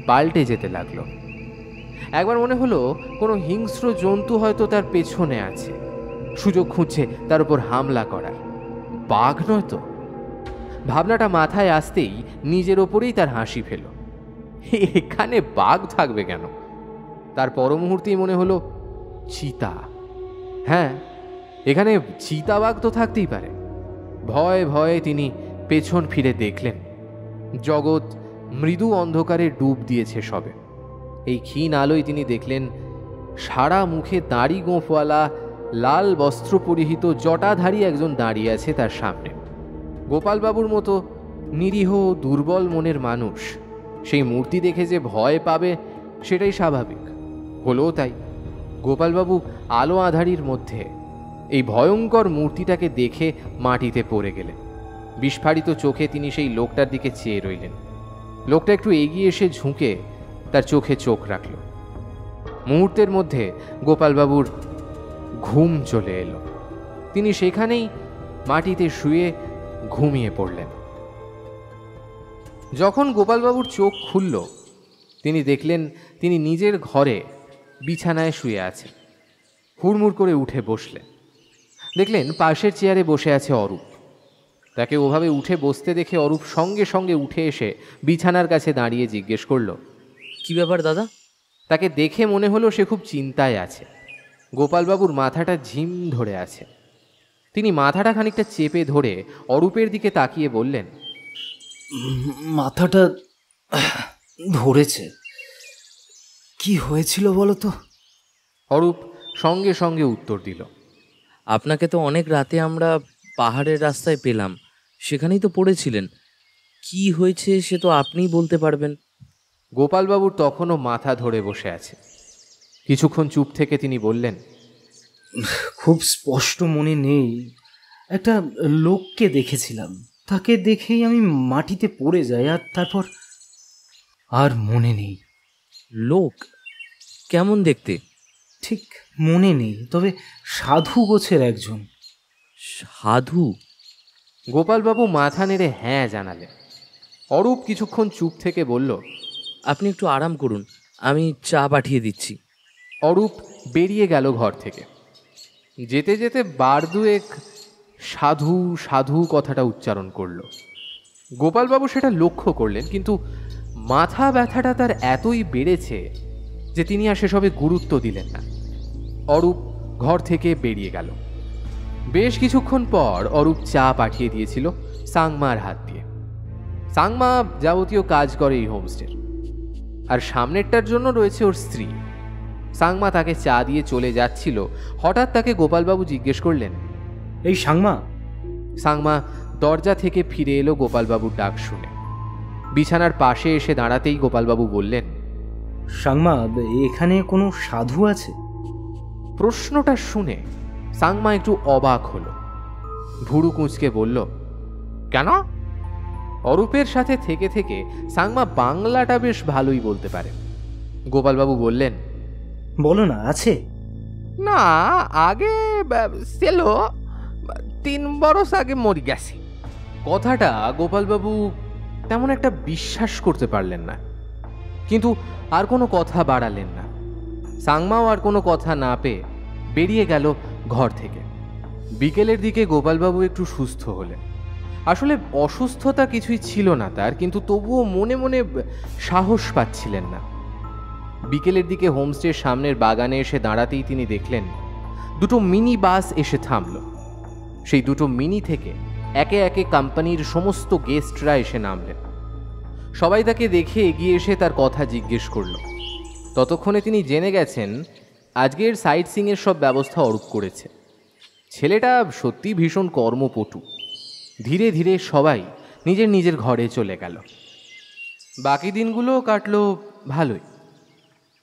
A: পাল্টে যেতে লাগলো। একবার মনে হলো কোনো হিংস্র জন্তু হয়তো তার পেছনে আছে, সুযোগ খুঁজছে তার উপর হামলা করার। বাঘ নয় তো? ভাবনাটা মাথায় আসতেই নিজের ওপরেই তার হাসি পেল। এখানে বাঘ থাকবে কেন? তার পর মুহূর্তেই মনে হলো চিতা। হ্যাঁ, এখানে চিতাবাঘ তো থাকতেই পারে। ভয়ে ভয়ে তিনি পেছন ফিরে দেখলেন জগৎ মৃদু অন্ধকারে ডুব দিয়েছে সবে। এই ক্ষীণ আলোয় তিনি দেখলেন সারা মুখে দাড়ি গোঁফওয়ালা, লাল বস্ত্র পরিহিত জটাধারী একজন দাঁড়িয়ে আছে তার সামনে। গোপালবাবুর মতো নিরীহ দুর্বল মনের মানুষ সেই মূর্তি দেখে যে ভয় পাবে সেটাই স্বাভাবিক। হলোও তাই। গোপালবাবু আলো আঁধারির মধ্যে এই ভয়ঙ্কর মূর্তিটাকে দেখে মাটিতে পড়ে গেলেন। বিস্ফারিত চোখে তিনি সেই লোকটার দিকে চেয়ে রইলেন। লোকটা একটু এগিয়ে এসে ঝুঁকে তার চোখে চোখ রাখল। মুহূর্তের মধ্যে গোপালবাবুর ঘুম চলে এলো। তিনি সেখানেই মাটিতে শুয়ে ঘুমিয়ে পড়লেন। যখন গোপালবাবুর চোখ খুলল, তিনি দেখলেন তিনি নিজের ঘরে বিছানায় শুয়ে আছেন। হুড়মুড় করে উঠে বসলেন। দেখলেন পাশের চেয়ারে বসে আছে অরূপ। তাকে ওভাবে উঠে বসতে দেখে অরূপ সঙ্গে সঙ্গে উঠে এসে বিছানার কাছে দাঁড়িয়ে জিজ্ঞেস করল,
H: কি ব্যাপার দাদা?
A: তাকে দেখে মনে হলো সে খুব চিন্তায় আছে। গোপালবাবুর মাথাটা ঝিম ধরে আছে। তিনি মাথাটা খানিকটা চেপে ধরে অরূপের দিকে তাকিয়ে বললেন,
F: মাথাটা ধরেছে। কি হয়েছিল বলো তো?
A: অরূপ সঙ্গে সঙ্গে উত্তর দিল,
H: আপনাকে তো অনেক রাতে আমরা পাহাড়ের রাস্তায় পেলাম, সেখানেই তো পড়েছিলেন। কি হয়েছে সে তো আপনিই বলতে পারবেন।
A: গোপালবাবুর তখনও মাথা ধরে বসে আছে। কিছুক্ষণ চুপ থেকে তিনি বললেন,
F: খুব স্পষ্ট মনে নেই। একটা লোককে দেখেছিলাম, তাকে দেখেই আমি মাটিতে পড়ে যাই, আর তারপর আর মনে নেই।
H: লোক? কেমন দেখতে?
F: ঠিক মনে নেই, তবে সাধু গোছের একজন।
H: সাধু?
A: গোপালবাবু মাথা নেড়ে হ্যাঁ জানালেন। অরূপ কিছুক্ষণ চুপ থেকে বলল,
H: আপনি একটু আরাম করুন, আমি চা পাঠিয়ে দিচ্ছি।
A: অরূপ বেরিয়ে গেল ঘর থেকে। যেতে যেতে বার দুয়েক সাধু সাধু কথাটা উচ্চারণ করল। গোপালবাবু সেটা লক্ষ্য করলেন, কিন্তু মাথা ব্যথাটা তার এতই বেড়েছে যে তিনি আর সেসবে গুরুত্ব দিলেন না। অরূপ ঘর থেকে বেরিয়ে গেল। বেশ কিছুক্ষণ পর অরূপ চা পাঠিয়ে দিয়েছিল সাংমার হাত দিয়ে। সাংমা যাবতীয় কাজ করে এই হোমস্টের, আর সামনেরটার জন্য রয়েছে ওর স্ত্রী। সাংমা তাকে চা দিয়ে চলে যাচ্ছিল, হঠাৎ তাকে গোপালবাবু জিজ্ঞেস করলেন,
F: এই সাংমা।
A: সাংমা দরজা থেকে ফিরে এলো গোপালবাবুর ডাক শুনে। বিছানার পাশে এসে দাঁড়াতেই গোপালবাবু বললেন,
F: সাংমা, এখানে কোনো সাধু আছে?
A: প্রশ্নটা শুনে সাংমা একটু অবাক হলো। ভুরু কুঁচকে বলল, কেন? অরূপের সাথে থেকে থেকে সাংমা বাংলাটা বেশ ভালোই বলতে পারে। গোপালবাবু বললেন,
F: বলো না, আছে?
A: না, আগে ছিল, 3 বরস আগে মরি গেছে। কথাটা গোপালবাবু তেমন একটা বিশ্বাস করতে পারলেন না, কিন্তু আর কোনো কথা বাড়ালেন না। সাংমাও আর কোনো কথা না পেয়ে বেরিয়ে গেল ঘর থেকে। বিকেলের দিকে গোপালবাবু একটু সুস্থ হলেন। আসলে অসুস্থতা কিছুই ছিল না তার, কিন্তু তবুও মনে মনে সাহস পাচ্ছিলেন না। বিকেলের দিকে হোমস্টের সামনের বাগানে এসে দাঁড়াতেই তিনি দেখলেন 2টো মিনি বাস এসে থামল। সেই 2টো মিনি থেকে একে একে কোম্পানির সমস্ত গেস্টরা এসে নামলেন। সবাই তাকে দেখে এগিয়ে এসে তার কথা জিজ্ঞেস করল। ততক্ষণে তিনি জেনে গেছেন আজকের সাইট সিইংয়ের সব ব্যবস্থা অরূপ করেছে। ছেলেটা সত্যি ভীষণ কর্মপটু। ধীরে ধীরে সবাই নিজের নিজের ঘরে চলে গেল। বাকি দিনগুলো কাটলো ভালোই।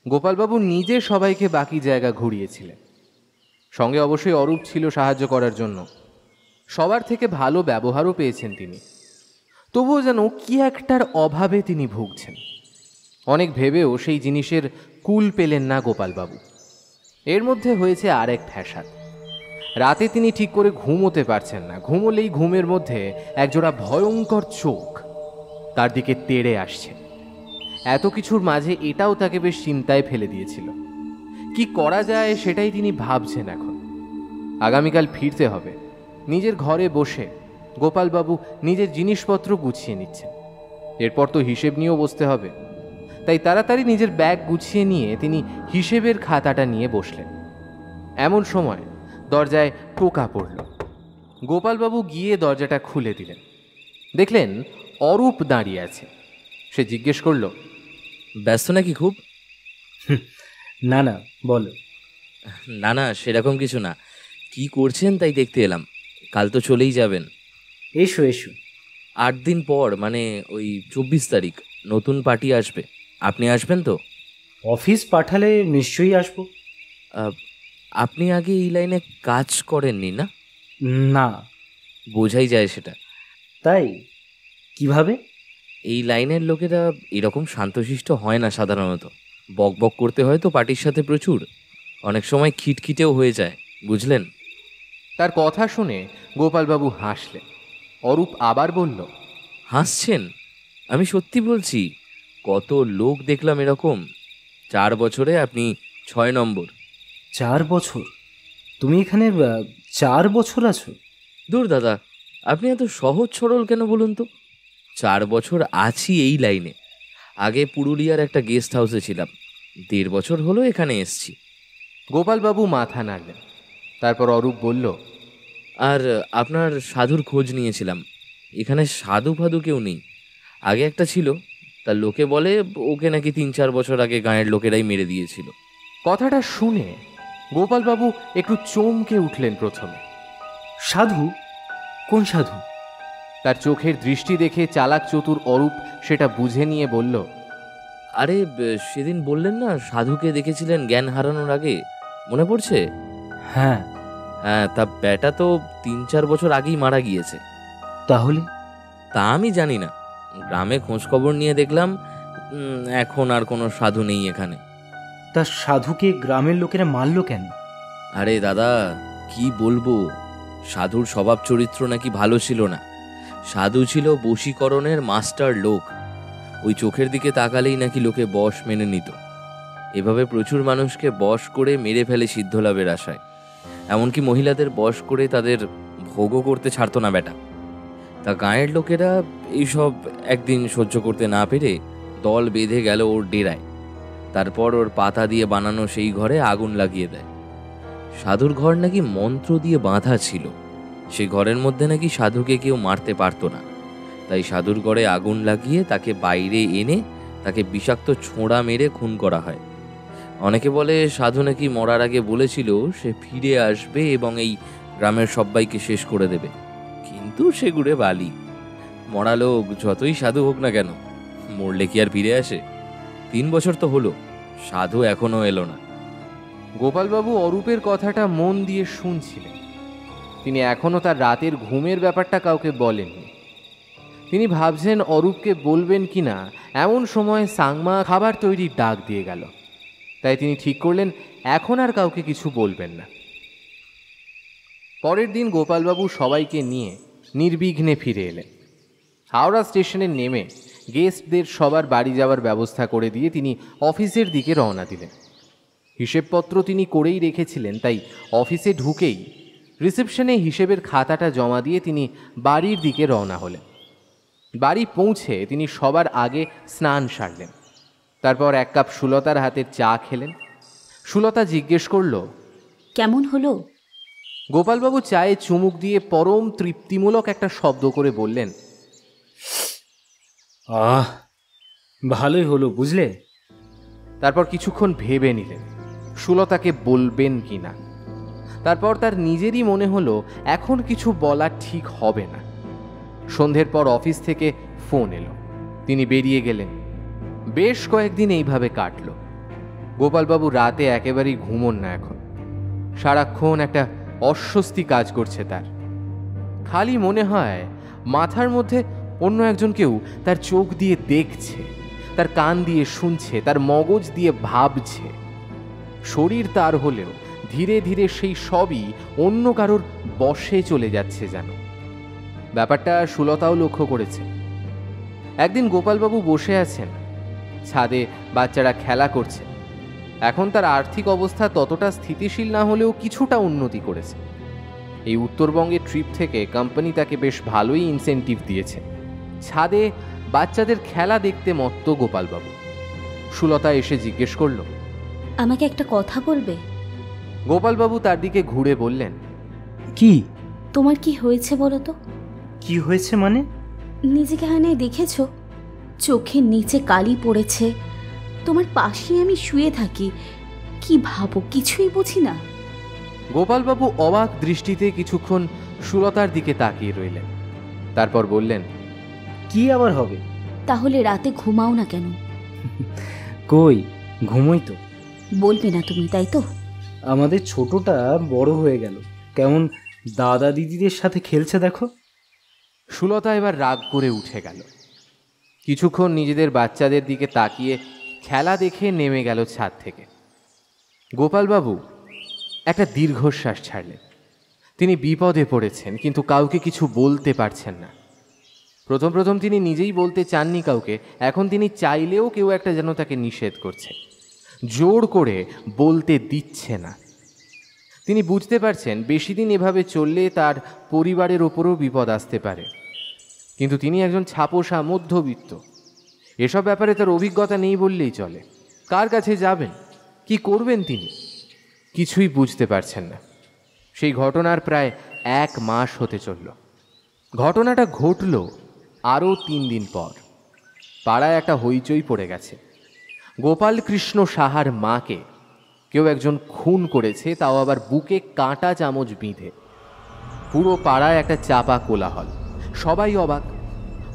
A: গোপালবাবু নিজে সবাইকে বাকি জায়গা ঘুরিয়েছিলেন। সঙ্গে অবশ্যই অরূপ ছিল সাহায্য করার জন্য। সবার থেকে ভালো ব্যবহারও পেয়েছেন তিনি। তবুও যেন কি একটার অভাবে তিনি ভুগছেন। অনেক ভেবেও সেই জিনিসের কুল পেলেন না গোপালবাবু। এর মধ্যে হয়েছে আরেক ফ্যাসাদ। রাতে তিনি ঠিক করে ঘুমোতে পারছেন না। ঘুমোলেই ঘুমের মধ্যে একজোড়া ভয়ঙ্কর চোখ তার দিকে তেড়ে আসছে। এত কিছুর মাঝে এটাও তাকে বেশ চিন্তায় ফেলে দিয়েছিল। কি করা যায় সেটাই তিনি ভাবছেন এখন। আগামীকাল ফিরতে হবে। নিজের ঘরে বসে গোপালবাবু নিজের জিনিসপত্র গুছিয়ে নিচ্ছেন। এরপর তো হিসেব নিয়েও বসতে হবে। তাই তাড়াতাড়ি নিজের ব্যাগ গুছিয়ে নিয়ে তিনি হিসেবের খাতাটা নিয়ে বসলেন। এমন সময় দরজায় টোকা পড়ল। গোপালবাবু গিয়ে দরজাটা খুলে দিলেন। দেখলেন অরূপ দাঁড়িয়ে আছে। সে জিজ্ঞেস করল,
H: ব্যস্ত নাকি খুব?
F: না না, বলো।
H: না না, সেরকম কিছু না। কি করছেন তাই দেখতে এলাম। কাল তো চলেই যাবেন।
F: এসো এসো।
H: 8 দিন পর, মানে ওই 24 তারিখ নতুন পার্টি আসবে। আপনি আসবেন তো?
F: অফিস পাঠালে নিশ্চয়ই আসবো।
H: আপনি আগে এই লাইনে কাজ করেননি না?
F: না।
H: বোঝাই যায় সেটা।
F: তাই? কিভাবে?
H: এই লাইনের লোকেরা এরকম শান্তশিষ্ট হয় না সাধারণত। বক বক করতে হয় তো পার্টির সাথে প্রচুর। অনেক সময় খিটখিটেও হয়ে যায়, বুঝলেন?
A: তার কথা শুনে গোপালবাবু হাসলেন। অরূপ আবার বলল,
H: হাসছেন? আমি সত্যি বলছি, কত লোক দেখলাম এরকম। 4 বছরে আপনি 6 নম্বর।
F: 4 বছর? তুমি এখানে 4 বছর আছো?
H: দূর দাদা, আপনি এত সহজ সরল কেন বলুন তো? 4 বছর আছি এই লাইনে। আগে পুরুলিয়ার একটা গেস্ট হাউসে ছিলাম। 1.5 বছর হলো এখানে এসছি।
A: গোপালবাবু মাথা নাড়লেন। তারপর অরূপ বলল,
H: আর আপনার সাধুর খোঁজ নিয়েছিলাম। এখানে সাধু ফাধু কেউ নেই। আগে একটা ছিল, তার লোকে বলে ওকে নাকি 3-4 বছর আগে গাঁয়ের লোকেরাই মেরে দিয়েছিল।
A: কথাটা শুনে গোপালবাবু একটু চমকে উঠলেন প্রথমে।
F: সাধু? কোন সাধু?
A: তার চোখের দৃষ্টি দেখে চালাক চতুর অরূপ সেটা বুঝে নিয়ে বলল,
H: আরে সেদিন বললেন না সাধুকে দেখেছিলেন জ্ঞান হারানোর আগে, মনে পড়ছে?
F: হ্যাঁ।
H: হ্যাঁ, তা ব্যাটা তো 3-4 বছর আগেই মারা গিয়েছে।
F: তাহলে?
H: তা আমি জানি না। গ্রামে খোঁজ খবর নিয়ে দেখলাম এখন আর কোনো সাধু নেই এখানে।
F: তা সাধুকে গ্রামের লোকেরা মারল কেন?
H: আরে দাদা, কি বলবো, সাধুর স্বভাব চরিত্র নাকি ভালো ছিল না। সাধু ছিল বশীকরণের মাস্টার লোক। ওই চোখের দিকে তাকালেই নাকি লোকে বশ মেনে নিত। এভাবে প্রচুর মানুষকে বশ করে মেরে ফেলে সিদ্ধলাভের আশায়। এমনকি মহিলাদের বশ করে তাদের ভোগও করতে ছাড়তো না বেটা। তা গাঁয়ের লোকেরা এইসব একদিন সহ্য করতে না পেরে দল বেঁধে গেল ওর ডেরায়। তারপর ওর পাতা দিয়ে বানানো সেই ঘরে আগুন লাগিয়ে দেয়। সাধুর ঘর নাকি মন্ত্র দিয়ে বাঁধা ছিল। সে ঘরের মধ্যে নাকি সাধুকে কেউ মারতে পারতো না। তাই সাধুর ঘরে আগুন লাগিয়ে তাকে বাইরে এনে তাকে বিষাক্ত ছোঁড়া মেরে খুন করা হয়। অনেকে বলে সাধু নাকি মরার আগে বলেছিল সে ফিরে আসবে এবং এই গ্রামের সবাইকে শেষ করে দেবে। কিন্তু সে গুড়ে বালি। মরা লোক যতই সাধু হোক না কেন, মরলে কি আর ফিরে আসে? 3 বছর তো হলো, সাধু এখনো এলো না।
A: গোপালবাবু অরূপের কথাটা মন দিয়ে শুনছিলেন। তিনি এখনো তার রাতের ঘুমের ব্যাপারটা কাউকে বলেননি। তিনি ভাবছেন অরূপকে বলবেন কিনা। এমন সময় সাংমা খাবার তৈরির ডাক দিয়ে গেল। তাই তিনি ঠিক করলেন এখন আর কাউকে কিছু বলবেন না। পরের দিন গোপালবাবু সবাইকে নিয়ে নির্বিঘ্নে ফিরে এলেন। হাওড়া স্টেশনে নেমে গেস্টদের সবার বাড়ি যাওয়ার ব্যবস্থা করে দিয়ে তিনি অফিসের দিকে রওনা দিলেন। হিসেবপত্র তিনি করেই রেখেছিলেন, তাই অফিসে ঢুকেই রিসেপশনে হিসেবের খাতাটা জমা দিয়ে তিনি বাড়ির দিকে রওনা হলেন। বাড়ি পৌঁছে তিনি সবার আগে স্নান সারলেন। তারপর 1 কাপ সুলতার হাতের চা খেলেন। সুলতা জিজ্ঞেস করল,
C: কেমন হলো?
A: গোপালবাবু চায়ে চুমুক দিয়ে পরম তৃপ্তিমূলক একটা শব্দ করে বললেন,
F: ভালোই হলো, বুঝলে।
A: তারপর কিছুক্ষণ ভেবে নিলেন সুলতাকে বলবেন কি না। তারপর তার নিজেরই মনে হলো এখন কিছু বলা ঠিক হবে না। সন্ধ্যের পর অফিস থেকে ফোন এলো। তিনি বেরিয়ে গেলেন। বেশ কয়েকদিন এইভাবে কাটল। গোপালবাবু রাতে একেবারেই ঘুমোন না এখন। সারাক্ষণ একটা অস্বস্তি কাজ করছে তার। খালি মনে হয় মাথার মধ্যে অন্য একজন কেউ তার চোখ দিয়ে দেখছে, তার কান দিয়ে শুনছে, তার মগজ দিয়ে ভাবছে। শরীর তার হলেও ধীরে ধীরে সেই সবই অন্য কারোর বশে চলে যাচ্ছে যেন। ব্যাপারটা সুলতাও লক্ষ্য করেছে। একদিন গোপালবাবু বসে আছেন, ছাদে বাচ্চারা খেলা করছে। এখন তার আর্থিক অবস্থা ততটা স্থিতিশীল না হলেও কিছুটা উন্নতি করেছে। এই উত্তরবঙ্গের ট্রিপ থেকে কোম্পানি তাকে বেশ ভালোই ইনসেন্টিভ দিয়েছে। ছাদে বাচ্চাদের খেলা দেখতে মত্ত গোপালবাবু। সুলতা এসে জিজ্ঞেস করল,
C: আমাকে একটা কথা বলবে?
A: গোপালবাবু তার দিকে ঘুরে বললেন,
F: কি?
C: তোমার কি হয়েছে বলো তো?
F: কি হয়েছে মানে?
C: নিজেকে আয়নায় দেখেছ? চোখের নিচে কালি পড়েছে। তোমার পাশেই আমি শুয়ে থাকি, কি ভাবো কিছুই বুঝি না।
A: গোপালবাবু অবাক দৃষ্টিতে কিছুক্ষণ সুলতার দিকে তাকিয়ে রইলেন, তারপর বললেন,
F: কি আবার হবে?
C: তাহলে রাতে ঘুমাও না কেন?
F: কই, ঘুমোই তো।
C: বলবে না তুমি, তাই তো?
F: আমাদের ছোটটা বড় হয়ে গেল, কেমন দাদা দিদিদের সাথে খেলছে দেখো।
A: সুলতা এবার রাগ করে উঠে গেল। কিছুক্ষণ নিজেদের বাচ্চাদের দিকে তাকিয়ে খেলা দেখে নেমে গেল ছাদ থেকে। গোপালবাবু একটা দীর্ঘশ্বাস ছাড়লেন। তিনি বিপদে পড়েছেন, কিন্তু কাউকে কিছু বলতে পারছেন না। প্রথম প্রথম তিনি নিজেই বলতে চাননি কাউকে, এখন তিনি চাইলেও কেউ একটা যেন তাকে নিষেধ করছে, জোর করে বলতে দিচ্ছে না। তিনি বুঝতে পারছেন বেশি দিন এভাবে চললে তার পরিবারের ওপরও বিপদ আসতে পারে। কিন্তু তিনি একজন ছাপোষা মধ্যবিত্ত, এসব ব্যাপারে তার অভিজ্ঞতা নেই বললেই চলে। কার কাছে যাবেন, কি করবেন তিনি কিছুই বুঝতে পারছেন না। সেই ঘটনার প্রায় 1 মাস হতে চলল। ঘটনাটা ঘটল আরও 3 দিন পর। পাড়ায় একটা হইচই পড়ে গেছে। গোপালকৃষ্ণ সাহার মাকে কেউ একজন খুন করেছে, তাও আবার বুকে কাঁটা চামচ বিঁধে। পুরো পাড়ায় একটা চাপা কোলাহল, সবাই অবাক।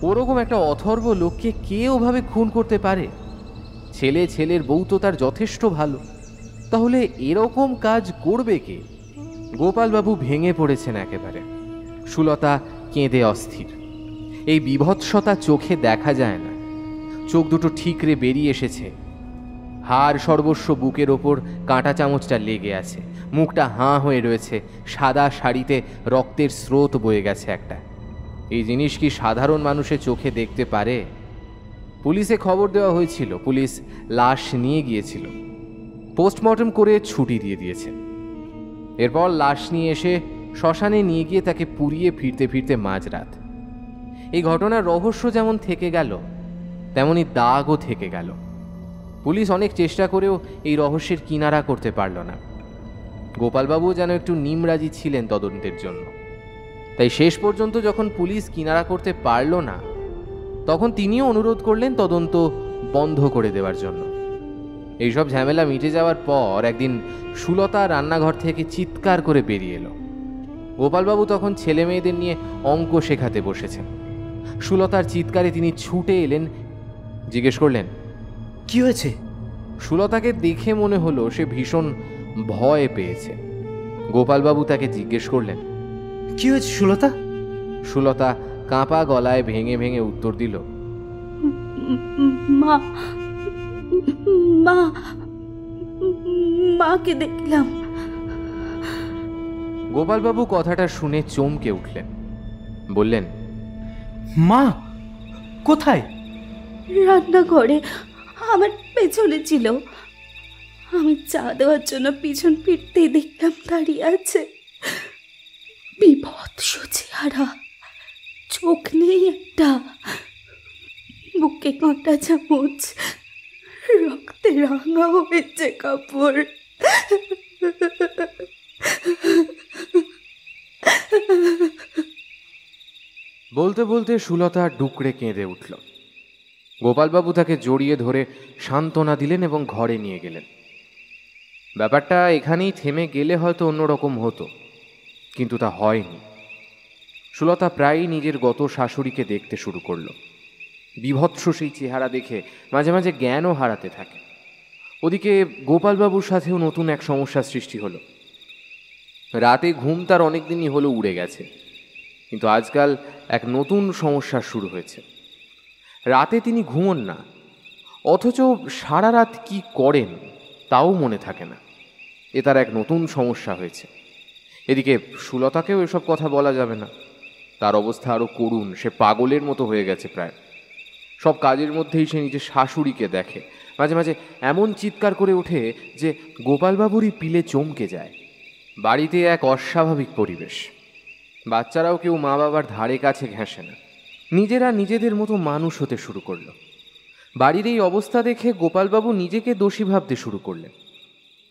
A: ওরকম একটা অথর্ব লোককে কে ওভাবে খুন করতে পারে? ছেলের বউ তো তার যথেষ্ট ভালো, তাহলে এরকম কাজ করবে কে? গোপালবাবু ভেঙে পড়েছেন একেবারে। সুলতা কেঁদে অস্থির। এই বিভৎসতা চোখে দেখা যায় না। চোখ দুটো ঠিকরে বেরিয়ে এসেছে, হাড় সর্বস্ব বুকের ওপর কাঁটা চামচটা লেগে আছে, মুখটা হাঁ হয়ে রয়েছে, সাদা শাড়িতে রক্তের স্রোত বয়ে গেছে একটা। এই জিনিস কি সাধারণ মানুষের চোখে দেখতে পারে? পুলিশে খবর দেওয়া হয়েছিল, পুলিশ লাশ নিয়ে গিয়েছিল, পোস্টমর্টম করে ছুটি দিয়ে দিয়েছে। এরপর লাশ নিয়ে এসে শ্মশানে নিয়ে গিয়ে তাকে পুড়িয়ে ফিরতে ফিরতে মাঝরাত। এই ঘটনার রহস্য যেমন থেকে গেল, তেমনি দাগও থেকে গেল। পুলিশ অনেক চেষ্টা করেও এই রহস্যের কিনারা করতে পারল না। গোপালবাবু যেন একটু নিমরাজি ছিলেন তদন্তের জন্য। তাই শেষ পর্যন্ত যখন পুলিশ কিনারা করতে পারল না, তখন তিনিও অনুরোধ করলেন তদন্ত বন্ধ করে দেওয়ার জন্য। এইসব ঝামেলা মিটে যাওয়ার পর একদিন সুলতা রান্নাঘর থেকে চিৎকার করে বেরিয়ে এলো। গোপালবাবু তখন ছেলে মেয়েদের নিয়ে অঙ্ক শেখাতে বসেছেন। সুলতার চিৎকারে তিনি ছুটে এলেন, জিজ্ঞেস করলেন,
F: কি হয়েছে?
A: সুলতাকে দেখে মনে হলো সে ভীষণ ভয় পেয়েছে। গোপালবাবু তাকে জিজ্ঞেস করলেন,
F: কি হয়েছে সুলতা?
A: সুলতা কাঁপা গলায় ভেঙে ভেঙে উত্তর দিল,
C: মা মা মাকে দেখলাম।
A: গোপালবাবু কথাটা শুনে চমকে উঠলেন, বললেন,
F: মা কোথায়?
C: রান্নাঘরে আমার পেছনে ছিল। আমি চা দেওয়ার জন্য পিছন ফিরতেই দেখলাম দাঁড়িয়ে আছে। বিভৎস চেহারা, চোখ নেই একটা, বুকে কাঁটা চামচ, রক্তে রাঙা হয়েছে কাপড়।
A: বলতে বলতে সুলতা ডুকরে কেঁদে উঠল। গোপালবাবু তাকে জড়িয়ে ধরে সান্ত্বনা দিলেন এবং ঘরে নিয়ে গেলেন। ব্যাপারটা এখানেই থেমে গেলে হয়তো অন্যরকম হতো, কিন্তু তা হয়নি। সুলতা প্রায়ই নিজের গত শাশুড়িকে দেখতে শুরু করলো। বিভৎস সেই চেহারা দেখে মাঝে মাঝে জ্ঞানও হারাতে থাকে। ওদিকে গোপালবাবুর সাথেও নতুন এক সমস্যার সৃষ্টি হলো। রাতে ঘুম তার অনেক দিনই হলো উড়ে গেছে, কিন্তু আজকাল এক নতুন সমস্যা শুরু হয়েছে। রাতে তিনি ঘুমোন না, অথচ সারা রাত কি করেন তাও মনে থাকে না। এ তার এক নতুন সমস্যা হয়েছে। এদিকে সুলতাকেও এসব কথা বলা যাবে না, তার অবস্থা আরও করুণ। সে পাগলের মতো হয়ে গেছে প্রায়। সব কাজের মধ্যেই সে নিজের শাশুড়িকে দেখে, মাঝে মাঝে এমন চিৎকার করে ওঠে যে গোপালবাবুরই পিলে চমকে যায়। বাড়িতে এক অস্বাভাবিক পরিবেশ। বাচ্চারাও কেউ মা বাবার ধারে কাছে ঘেঁষে না, নিজেরা নিজেদের মতো মানুষ হতে শুরু করলো। বাড়ির এই অবস্থা দেখে গোপালবাবু নিজেকে দোষী ভাবতে শুরু করলেন,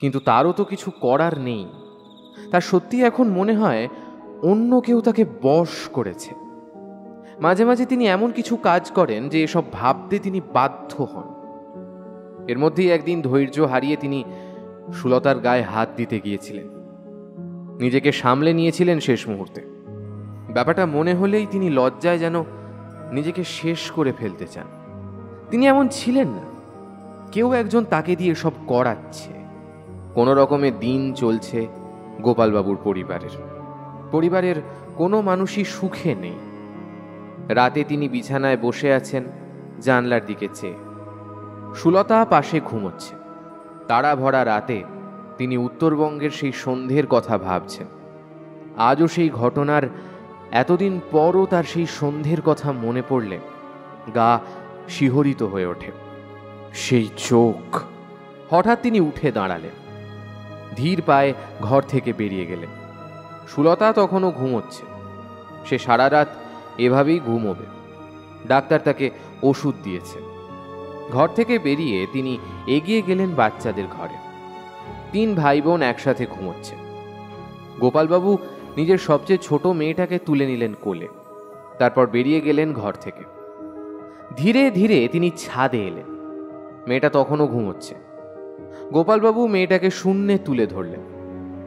A: কিন্তু তারও তো কিছু করার নেই। তার সত্যি এখন মনে হয় অন্য কেউ তাকে বশ করেছে। মাঝে মাঝে তিনি এমন কিছু কাজ করেন যে এসব ভাবতে তিনি বাধ্য হন। এর মধ্যেই একদিন ধৈর্য হারিয়ে তিনি সুলতার গায়ে হাত দিতে গিয়েছিলেন। নিজেকে সামলে নিয়েছিলেন শেষ মুহূর্তে। ব্যাপারটা মনে হলেই তিনি লজ্জায় যেন নিজেকে শেষ করে ফেলতে চান। তিনি এমন ছিলেন না, কেউ একজন তাকে দিয়ে সব করাচ্ছে। কোনো রকমে দিন চলছে গোপালবাবুর পরিবারের কোনো মানুষই সুখে নেই। রাতে তিনি বিছানায় বসে আছেন, জানলার দিকে চেয়ে। সুলতা পাশে ঘুমোচ্ছে। তারা ভরা রাতে তিনি উত্তরবঙ্গের সেই সন্ধ্যের কথা ভাবছেন। আজও সেই ঘটনার এতদিন পরও তার সেই সন্ধ্যের কথা মনে পড়লে গা শিহরিত হয়ে ওঠে। সেই চোখ। হঠাৎ তিনি উঠে দাঁড়ালেন, ধীর পায়ে ঘর থেকে বেরিয়ে গেলেন। সুলতা তখনও ঘুমোচ্ছে। সে সারা রাত এভাবেই ঘুমোবে। ডাক্তার তাকে ওষুধ দিয়েছে। ঘর থেকে বেরিয়ে তিনি এগিয়ে গেলেন বাচ্চাদের ঘরে। 3 ভাই বোন একসাথে ঘুমোচ্ছে। গোপালবাবু নিজের সবচেয়ে ছোট মেয়েটাকে তুলে নিলেন কোলে, তারপর বেরিয়ে গেলেন ঘর থেকে। ধীরে ধীরে তিনি ছাদে এলেন। মেয়েটা তখনও ঘুমোচ্ছে। গোপালবাবু মেয়েটাকে শূন্যে তুলে ধরলেন,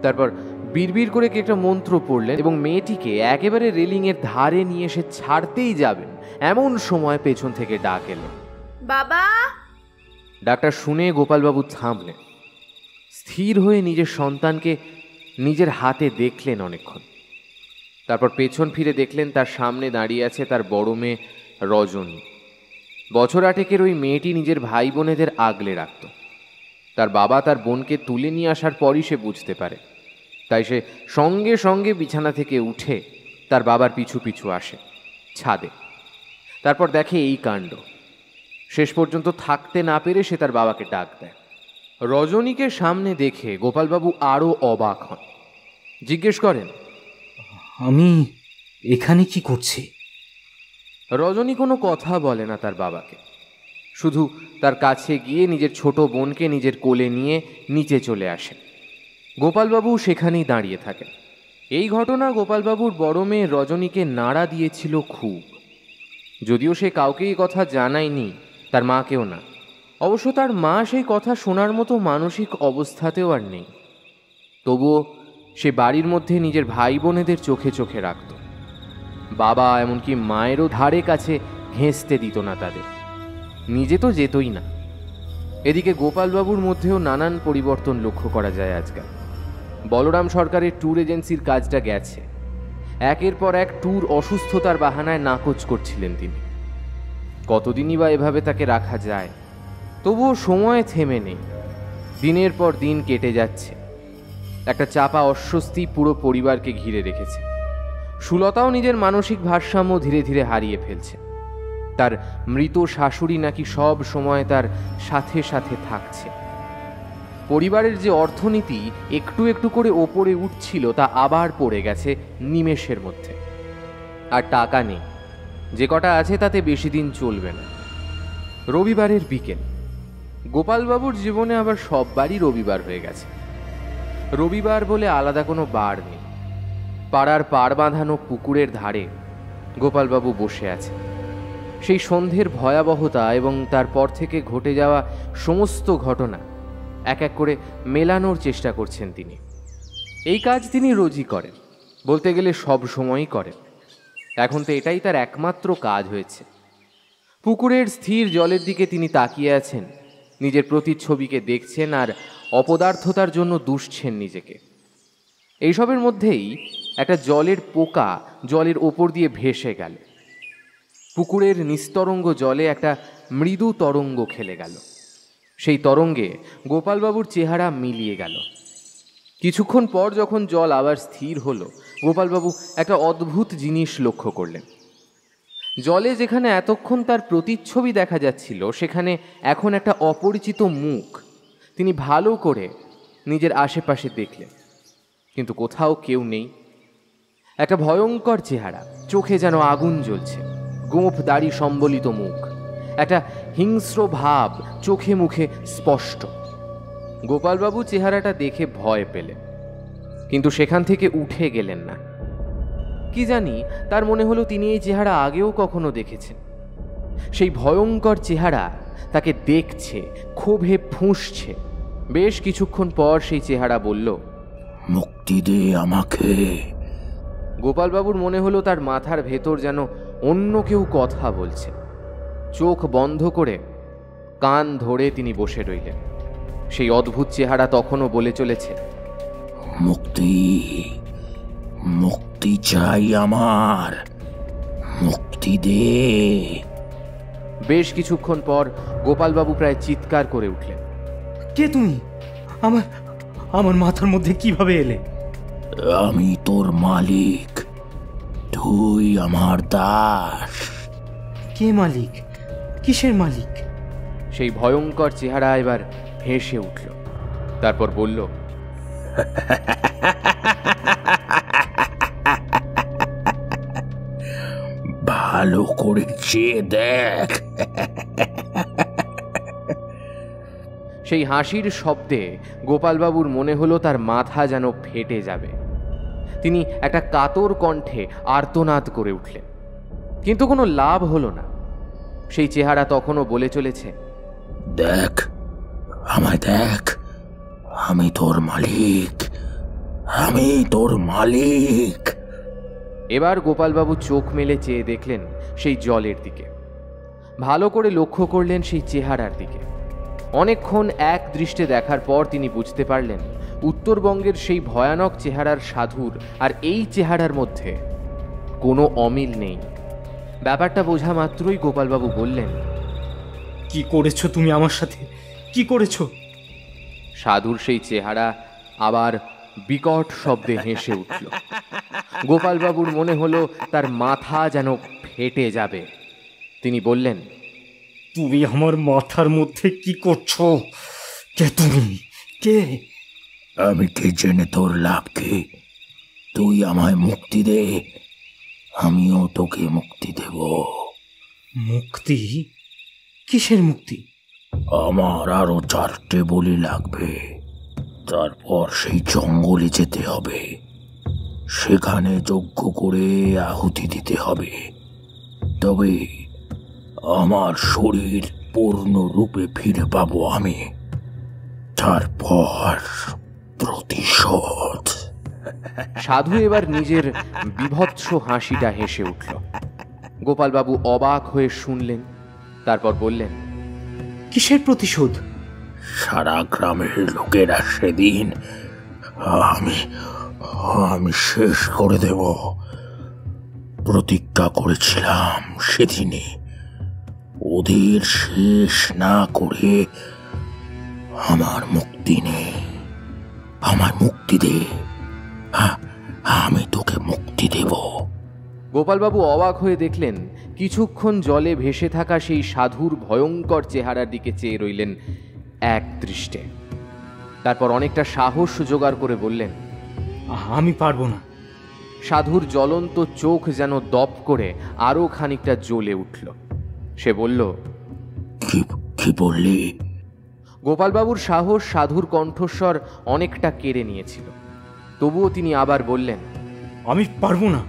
A: তারপর বিড়বিড় করে কি একটা মন্ত্র পড়লেন এবং মেয়েটিকে একেবারে রেলিংয়ের ধারে নিয়ে এসে ছাড়তেই যাবেন এমন সময় পেছন থেকে ডাক এলো,
C: বাবা।
A: ডাকটা শুনে গোপালবাবু থামলেন। স্থির হয়ে নিজের সন্তানকে নিজের হাতে দেখলেন অনেকক্ষণ। তারপর পেছন ফিরে দেখলেন তার সামনে দাঁড়িয়ে আছে তার বড় মেয়ে রজনী। বছর 8 ওই মেয়েটি নিজের ভাই বোনেদের আগলে রাখত। তার বাবা তার বোনকে তুলে নিয়ে আসার পরই সে বুঝতে পারে। তাই সে সঙ্গে সঙ্গে বিছানা থেকে উঠে তার বাবার পিছু পিছু আসে ছাদে। তারপর দেখে এই কাণ্ড। শেষ পর্যন্ত থাকতে না পেরে সে তার বাবাকে ডাক দেয়। রজনীকে সামনে দেখে গোপালবাবু আরও অবাক হন। জিজ্ঞেস করেন,
F: আমি এখানে কি করছি?
A: রজনী কোনো কথা বলে না তার বাবাকে, শুধু তার কাছে গিয়ে নিজের ছোট বোনকে নিজের কোলে নিয়ে নিচে চলে আসে। গোপালবাবু সেখানেই দাঁড়িয়ে থাকেন। এই ঘটনা গোপালবাবুর বড় মেয়ে রজনীকে নাড়া দিয়েছিল খুব। যদিও সে কাউকেই কথা জানায়নি, তার মাকেও না। অবশ্য তার মা সেই কথা শোনার মতো মানসিক অবস্থাতেও আর নেই। তবুও সে বাড়ির মধ্যে নিজের ভাই বোনেদের চোখে চোখে রাখত। বাবা এমনকি মায়েরও ধারে কাছে ঘেঁষতে দিত না তাদের, নিজে তো যেতই না। এদিকে গোপালবাবুর মধ্যেও নানান পরিবর্তন লক্ষ্য করা যায় আজকাল। বলরাম সরকারের ট্যুর এজেন্সির কাজটা গেছে। একের পর এক ট্যুর অসুস্থতার বাহানায় নাকচ করছিলেন তিনি। কতদিনই বা এভাবে তাকে রাখা যায়? তবুও সময় থেমে নেই। দিনের পর দিন কেটে যাচ্ছে। একটা চাপা অস্বস্তি পুরো পরিবারকে ঘিরে রেখেছে। সুলতাও নিজের মানসিক ভারসাম্য ধীরে ধীরে হারিয়ে ফেলছে। তার মৃত শাশুড়ি নাকি সব সময় তার সাথে সাথে থাকছে। পরিবারের যে অর্থনীতি একটু একটু করে ওপরে উঠছিল তা আবার পড়ে গেছে নিমেষের মধ্যে। আর টাকা নেই, যে কটা আছে তাতে বেশি দিন চলবে না। রবিবারের বিকেল। গোপালবাবুর জীবনে আবার সব বারই রবিবার হয়ে গেছে। রবিবার বলে আলাদা কোনো বার নেই। পাড়ার পাড় বাঁধানো পুকুরের ধারে গোপালবাবু বসে আছে। সেই সন্ধ্যের ভয়াবহতা এবং তারপর থেকে ঘটে যাওয়া সমস্ত ঘটনা এক এক করে মেলানোর চেষ্টা করছেন তিনি। এই কাজ তিনি রোজই করেন, বলতে গেলে সব সময়ই করেন। এখন তো এটাই তার একমাত্র কাজ হয়েছে। পুকুরের স্থির জলের দিকে তিনি তাকিয়ে আছেন, নিজের প্রতিচ্ছবিকে দেখছেন আর অপদার্থতার জন্য দুষছেন নিজেকে। এইসবের মধ্যেই একটা জলের পোকা জলের ওপর দিয়ে ভেসে গেল। পুকুরের নিস্তরঙ্গ জলে একটা মৃদু তরঙ্গ খেলে গেল। সেই তরঙ্গে গোপালবাবুর চেহারা মিলিয়ে গেল। কিছুক্ষণ পর যখন জল আবার স্থির হলো, গোপালবাবু একটা অদ্ভুত জিনিস লক্ষ্য করলেন। জলে যেখানে এতক্ষণ তার প্রতিচ্ছবি দেখা যাচ্ছিল, সেখানে এখন একটা অপরিচিত মুখ। তিনি ভালো করে নিজের আশেপাশে দেখলেন, কিন্তু কোথাও কেউ নেই। একটা ভয়ঙ্কর চেহারা, চোখে যেন আগুন জ্বলছে, গোঁফ দাড়ি সম্বলিত মুখ, একটা হিংস্র ভাব চোখে মুখে স্পষ্ট। গোপালবাবু চেহারাটা দেখে ভয় পেলেন, কিন্তু সেখান থেকে উঠে গেলেন না। কি জানি, তার মনে হলো তিনি এই চেহারা আগেও কখনো দেখেছেন। সেই ভয়ঙ্কর চেহারা তাকে দেখছে, ক্ষোভে ফুঁসছে। বেশ কিছুক্ষণ পর সেই চেহারা বলল,
I: মুক্তি দে আমাকে।
A: গোপালবাবুর মনে হলো তার মাথার ভেতর যেন অন্য কেউ কথা বলছে। চোখ বন্ধ করে কান ধরে তিনি বসে রইলেন। সেই অদ্ভুত চেহারা তখনও বলে চলেছে,
I: মুক্তি, মুক্তি চাই আমার, মুক্তি দে।
A: বেশ কিছুক্ষণ পর গোপালবাবু প্রায় চিৎকার করে উঠলেন,
F: কে তুমি? আমার আমার মাথার মধ্যে কিভাবে এলে?
I: আমি তোর মালিক, তুই আমার দাস।
F: কে মালিক? কিসের মালিক?
A: সেই ভয়ঙ্কর চেহারা এবার হেসে উঠল, তারপর বলল,
I: ভালো করে চেয়ে দেখ।
A: সেই হাসির শব্দে গোপালবাবুর মনে হলো তার মাথা যেন ফেটে যাবে। তিনি একটা কাতর কণ্ঠে আর্তনাদ করে উঠলেন, কিন্তু কোনো লাভ হলো না। সেই চেহারা তখনও বলে চলেছে,
I: দেখ, আমায় দেখ, আমি তোর মালিক, আমি তোর মালিক।
A: এবার গোপালবাবু চোখ মেলে চেয়ে দেখলেন সেই জলের দিকে, ভালো করে লক্ষ্য করলেন সেই চেহারার দিকে। অনেকক্ষণ এক দৃষ্টে দেখার পর তিনি বুঝতে পারলেন উত্তরবঙ্গের সেই ভয়ানক চেহারার সাধুর আর এই চেহারার মধ্যে কোনো অমিল নেই। ব্যাপারটা বোঝা মাত্রই গোপালবাবু বললেন,
F: কি করেছো তুমি আমার সাথে? কি করেছো?
A: সাধুর সেই চেহারা আবার বিকট শব্দে হেসে উঠল। গোপালবাবুর মনে হলো তার মাথা যেন ফেটে যাবে। তিনি বললেন,
F: তুমি আমার মাথার মধ্যে কি করছো? কে তুমি? কে?
I: আমি কে জেনে তোর লাভ কি? তুই আমায় মুক্তি দে, আমিও তোকে মুক্তি দেব।
F: মুক্তি? কিসের মুক্তি?
I: আমার আরো 4টে বলি লাগবে, তারপর সেই জঙ্গলে যেতে হবে, সেখানে যজ্ঞ করে আহুতি দিতে হবে, তবে আমার শরীর পূর্ণ রূপে ফিরে পাবো আমি। তারপর প্রতিশোধ।
A: সাধু এবার নিজের বিভৎস হাসিটা হেসে উঠল। গোপালবাবু অবাক হয়ে শুনলেন, তারপর বললেন,
F: কিসের প্রতিশোধ?
I: সারা গ্রামের লোকেরা সেদিন আমি শেষ করে দেব। প্রতিজ্ঞা করেছিলাম সেদিনই, ওদের শেষ না করে আমার মুক্তি নেই। আমার মুক্তি দে, আমি তোকে মুক্তি দেব।
A: গোপালবাবু অবাক হয়ে দেখলেন কিছুক্ষণ জলে ভেসে থাকা সেই সাধুর ভয়ঙ্কর চেহারার দিকে চেয়ে রইলেন এক দৃষ্টে। তারপর অনেকটা সাহস জোগাড় করে বললেন,
F: আমি পারবো না।
A: সাধুর জ্বলন্ত চোখ যেন দপ করে আরো খানিকটা জ্বলে উঠল। সে বলল,
I: কি বললি?
A: গোপালবাবুর সাহস সাধুর কণ্ঠস্বর অনেকটা কেড়ে নিয়েছিল। তবুও তিনি আবার বললেন,
F: আমি পারবো না।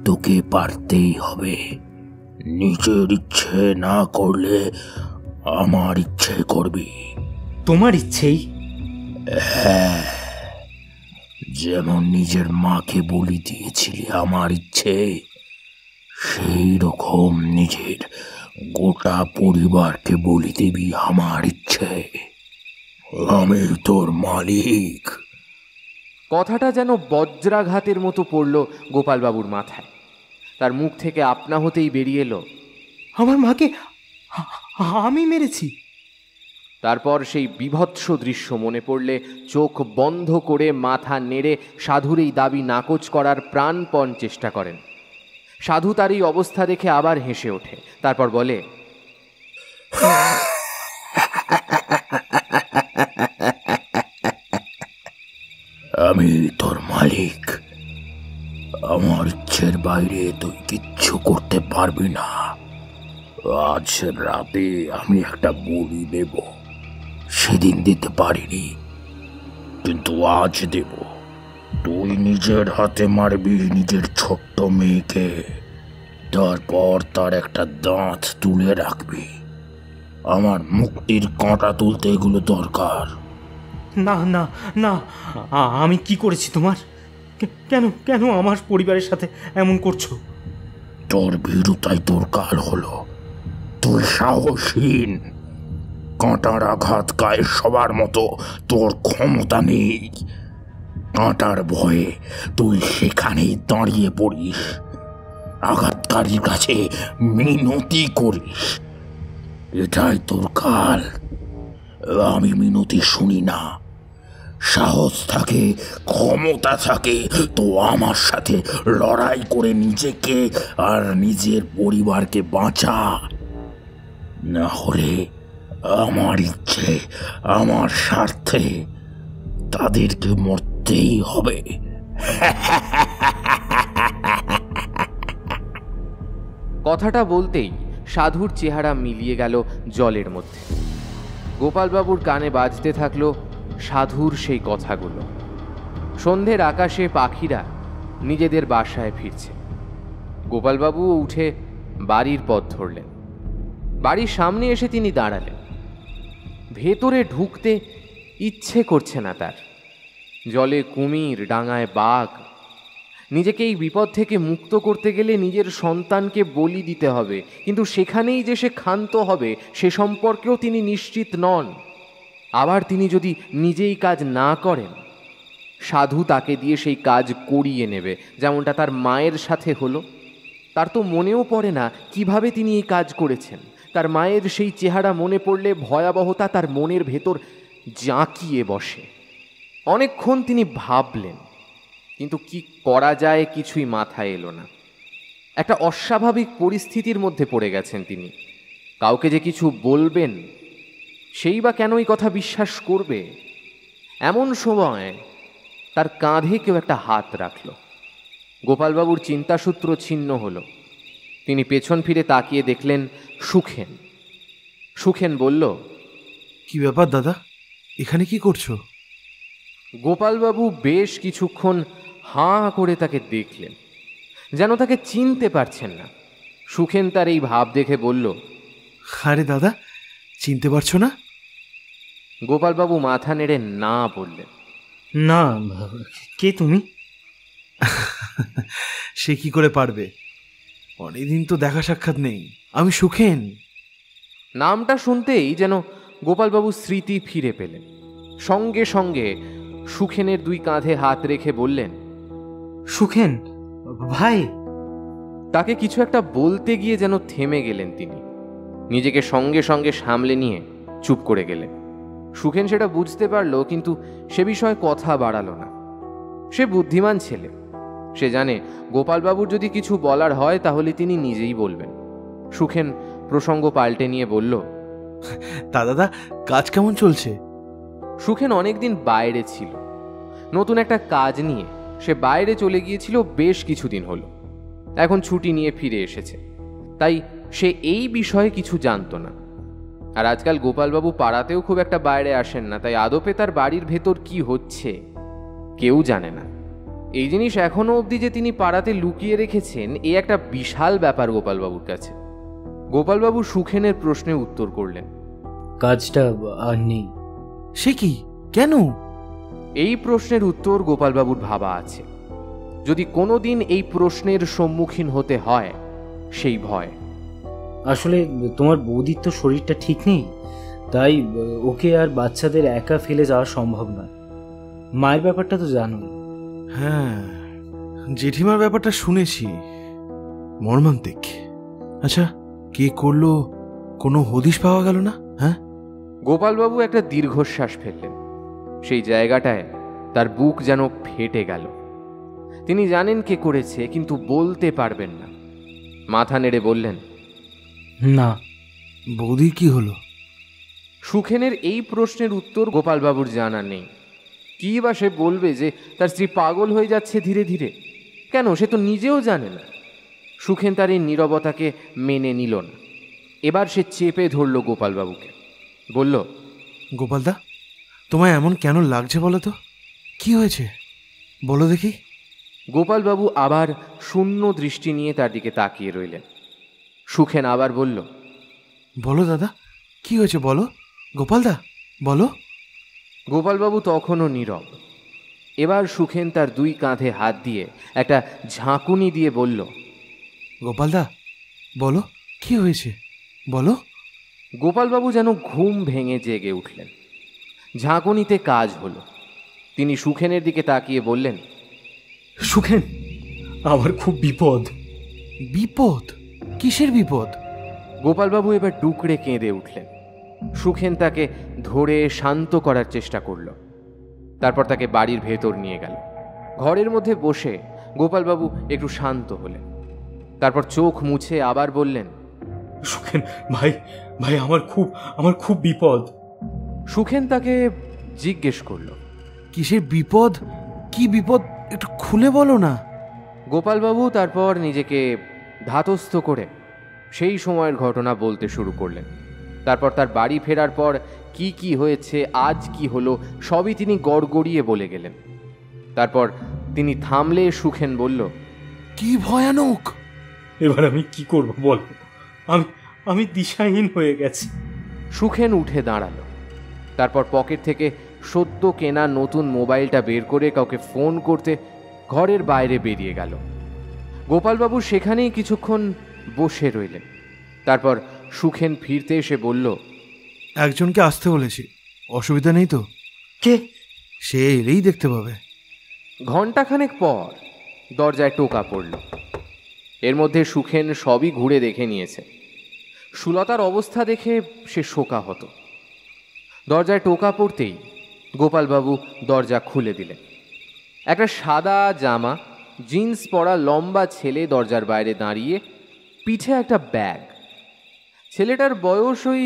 I: তোকে পারতেই হবে। নিজের ইচ্ছে না করলে আমার ইচ্ছে করবি।
F: তোমার ইচ্ছেই?
I: হ্যাঁ, যেমন নিজের মাকে বলি দিয়েছিলি আমার ইচ্ছে, সেই রকম নিজের গোটা পরিবারকে বলি দিবি আমার ইচ্ছে। আমি তোর মালিক।
A: কথাটা যেন বজ্রাঘাতের মতো পড়ল গোপালবাবুর মাথায়। তার মুখ থেকে আপনা হতেই বেরিয়ে এলো,
F: আমার মাকে আমি মেরেছি?
A: তারপর সেই বীভৎস দৃশ্য মনে পড়লে চোখ বন্ধ করে মাথা নেড়ে সাধুর এই দাবি নাকচ করার প্রাণপণ চেষ্টা করেন। সাধু তার এই অবস্থা দেখে আবার হেসে ওঠে, তারপর বলে,
I: আমি তোর মালিক। আমার ইচ্ছের বাইরে তুই কিচ্ছু করতে পারবি না। আজ রাতে আমি একটা বলি দেব। সেদিন দিতে পারিনি, কিন্তু আজ দেব। তুই নিজের হাতে মারবি নিজের ছোট্ট মেয়েকে, তারপর তার একটা দাঁত তুলে রাখবি। আমার মুক্তির কাঁটা তুলতে এগুলো দরকার।
F: না না না, আমি কি করেছি তোমার? কেন কেন আমার পরিবারের সাথে এমন করছো?
I: তোর ভীরুতাই তোর কাল হলো। তুই সাহসহীন। কাঁটার আঘাত গায়ে সবার মতো তোর ক্ষমতা নেই। কাঁটার ভয়ে তুই সেখানেই দাঁড়িয়ে পড়িস, আঘাতকারীর কাছে মিনতি করিস। এটাই তোর কাল। আমি মিনতি শুনি না। সাহস থাকে, ক্ষমতা থাকে তো আমার সাথে লড়াই করে নিজেকে আর নিজের পরিবারকে বাঁচা। না হলে আমার ইচ্ছে, আমার স্বার্থে তাদেরকে মরতেই হবে।
A: কথাটা বলতেই সাধুর চেহারা মিলিয়ে গেল জলের মধ্যে। গোপালবাবুর কানে বাজতে থাকলো সাধুর সেই কথাগুলো। সন্ধ্যের আকাশে পাখিরা নিজেদের বাসায় ফিরছে। গোপালবাবু উঠে বাড়ির পথ ধরলেন। বাড়ির সামনে এসে তিনি দাঁড়ালেন। ভেতরে ঢুকতে ইচ্ছে করছে না তার। জলে কুমির, ডাঙায় বাঘ। নিজেকে এই বিপদ থেকে মুক্ত করতে গেলে নিজের সন্তানকে বলি দিতে হবে, কিন্তু সেখানেই যে সে ক্ষান্ত হবে সে সম্পর্কেও তিনি নিশ্চিত নন। আবার তিনি যদি নিজেই কাজ না করেন, সাধু তাকে দিয়ে সেই কাজ করিয়ে নেবে, যেমনটা তার মায়ের সাথে হলো। তার তো মনেও পড়ে না কিভাবে তিনি এই কাজ করেছেন। তার মায়ের সেই চেহারা মনে পড়লে ভয়াবহতা তার মনের ভেতর জাঁকিয়ে বসে। অনেকক্ষণ তিনি ভাবলেন, কিন্তু কি করা যায় কিছুই মাথায় এলো না। একটা অস্বাভাবিক পরিস্থিতির মধ্যে পড়ে গেছেন তিনি। কাউকে যে কিছু বলবেন, সেই বা কেন এই কথা বিশ্বাস করবে? এমন সময় তার কাঁধে কেউ একটা হাত রাখল। গোপালবাবুর চিন্তাসূত্র ছিন্ন হলো। তিনি পেছন ফিরে তাকিয়ে দেখলেন সুখেন। সুখেন বলল,
J: কি ব্যাপার দাদা, এখানে কি করছো?
A: গোপালবাবু বেশ কিছুক্ষণ হাঁ করে তাকে দেখলেন, যেন তাকে চিনতে পারছেন না। সুখেন তার এই ভাব দেখে বলল,
J: আরে দাদা, চিনতে পারছো না?
A: গোপালবাবু মাথা নেড়ে না বললেন।
F: না, কে তুমি?
J: সে কি করে পারবে? অনেকদিন তো দেখা সাক্ষাৎ নেই। আমি সুখেন।
A: নামটা শুনতেই যেন গোপালবাবু স্মৃতি ফিরে পেলেন। সঙ্গে সঙ্গে সুখেনের দুই কাঁধে হাত রেখে বললেন,
F: সুখেন ভাই।
A: তাকে কিছু একটা বলতে গিয়ে যেন থেমে গেলেন তিনি। নিজেকে সঙ্গে সঙ্গে সামলে নিয়ে চুপ করে গেলেন। সুখেন সেটা বুঝতে পারল, কিন্তু সে বিষয়ে কথা বাড়ালো না। সে বুদ্ধিমান ছেলে। সে জানে গোপালবাবুর যদি কিছু বলার হয় তাহলে তিনি নিজেই বলবেন। সুখেন প্রসঙ্গ পাল্টে নিয়ে বলল,
J: তা দাদা, কাজ কেমন চলছে?
A: সুখেন অনেকদিন বাইরে ছিল। নতুন একটা কাজ নিয়ে সে বাইরে চলে গিয়েছিল বেশ কিছুদিন হলো। এখন ছুটি নিয়ে ফিরে এসেছে, তাই সে এই বিষয়ে কিছু জানতো না। আর আজকাল গোপালবাবু পাড়াতেও খুব একটা বাইরে আসেন না, তাই আদপে তার বাড়ির ভেতর কি হচ্ছে কেউ জানে না। এই জিনিস এখনো অবধি যে তিনি পাড়াতে লুকিয়ে রেখেছেন, এ একটা বিশাল ব্যাপার গোপালবাবুর কাছে। গোপালবাবু সুখেনের প্রশ্নে উত্তর করলেন,
F: কাজটা আর নেই।
J: সে কি? কেন?
A: এই প্রশ্নের উত্তর গোপালবাবুর ভাবা আছে। যদি কোনোদিন এই প্রশ্নের সম্মুখীন হতে হয়, সেই ভয়।
F: আসলে তোমার বৌদির তো শরীরটা ঠিক নেই, তাই ওকে আর বাচ্চাদের একা ফেলে যাওয়া সম্ভব নয়। মায়ের ব্যাপারটা তো জানো।
J: হ্যাঁ, জেঠিমার ব্যাপারটা শুনেছি, মর্মান্তিক। আচ্ছা, কে করলো কোনো হদিশ পাওয়া গেল না? হ্যাঁ,
A: গোপালবাবু একটা দীর্ঘশ্বাস ফেললেন। সেই জায়গাটায় তার বুক যেন ফেটে গেল। তিনি জানেন কে করেছে, কিন্তু বলতে পারবেন না। মাথা নেড়ে বললেন,
F: না।
J: বৌদির কি হলো?
A: সুখেনের এই প্রশ্নের উত্তর গোপালবাবুর জানা নেই। কী বা সে বলবে যে তার স্ত্রী পাগল হয়ে যাচ্ছে ধীরে ধীরে? কেন, সে তো নিজেও জানে না। সুখেন তার এই নীরবতাকে মেনে নিল না। এবার সে চেপে ধরল গোপালবাবুকে, বলল,
J: গোপালদা, তোমায় এমন কেন লাগছে বলো তো? কি হয়েছে বলো দেখি।
A: গোপালবাবু আবার শূন্য দৃষ্টি নিয়ে তার দিকে তাকিয়ে রইলেন। সুখেন আবার বলল,
J: বলো দাদা, কি হয়েছে বলো। গোপালদা বলো।
A: গোপালবাবু তখনও নীরব। এবার সুখেন তার দুই কাঁধে হাত দিয়ে একটা ঝাঁকুনি দিয়ে বলল,
J: গোপালদা বলো, কি হয়েছে বলো।
A: গোপালবাবু যেন ঘুম ভেঙে জেগে উঠলেন। ঝাঁকুনিতে কাজ হলো। তিনি সুখেনের দিকে তাকিয়ে বললেন,
F: সুখেন, আমার খুব বিপদ।
J: বিপদ? কিসের বিপদ?
A: গোপালবাবু এবার ডুকরে কেঁদে উঠলেন। সুখেন তাকে ধরে শান্ত করার চেষ্টা করল। তারপর তাকে বাড়ির ভেতর নিয়ে গেল। ঘরের মধ্যে বসে গোপালবাবু একটু শান্ত হলেন। তারপর চোখ মুছে আবার বললেন,
F: সুখেন ভাই, ভাই আমার খুব বিপদ।
A: সুখেন তাকে জিজ্ঞেস করল,
J: কিসের বিপদ? কি বিপদ একটু খুলে বলো না।
A: গোপালবাবু তারপর নিজেকে ধাতস্থ করে সেই সময়ের ঘটনা বলতে শুরু করলেন। তারপর তার বাড়ি ফেরার পর কি কি হয়েছে, আজ কি হলো, সবই তিনি গড়গড়িয়ে বলে গেলেন। তারপর তিনি থামলে সুখেন বলল,
J: কি ভয়ানক!
F: এবার আমি কি করব বল? আমি দিশাহীন হয়ে গেছি।
A: সুখেন উঠে দাঁড়ালো। তারপর পকেট থেকে সদ্য কেনা নতুন মোবাইলটা বের করে কাউকে ফোন করতে ঘরের বাইরে বেরিয়ে গেল। গোপালবাবু সেখানেই কিছুক্ষণ বসে রইলেন। তারপর সুখেন ফিরতে এসে বলল,
J: একজনকে আসতে বলেছি, অসুবিধা নেই তো?
F: কে?
J: সে এলেই দেখতে পাবে।
A: ঘণ্টাখানেক পর দরজায় টোকা পড়ল। এর মধ্যে সুখেন সবই ঘুরে দেখে নিয়েছে। সুলতার অবস্থা দেখে সে শোকাহত। দরজায় টোকা পড়তেই গোপালবাবু দরজা খুলে দিলেন। একটা সাদা জামা, জিন্স পরা লম্বা ছেলে দরজার বাইরে দাঁড়িয়ে, পিঠে একটা ব্যাগ। ছেলেটার বয়স ওই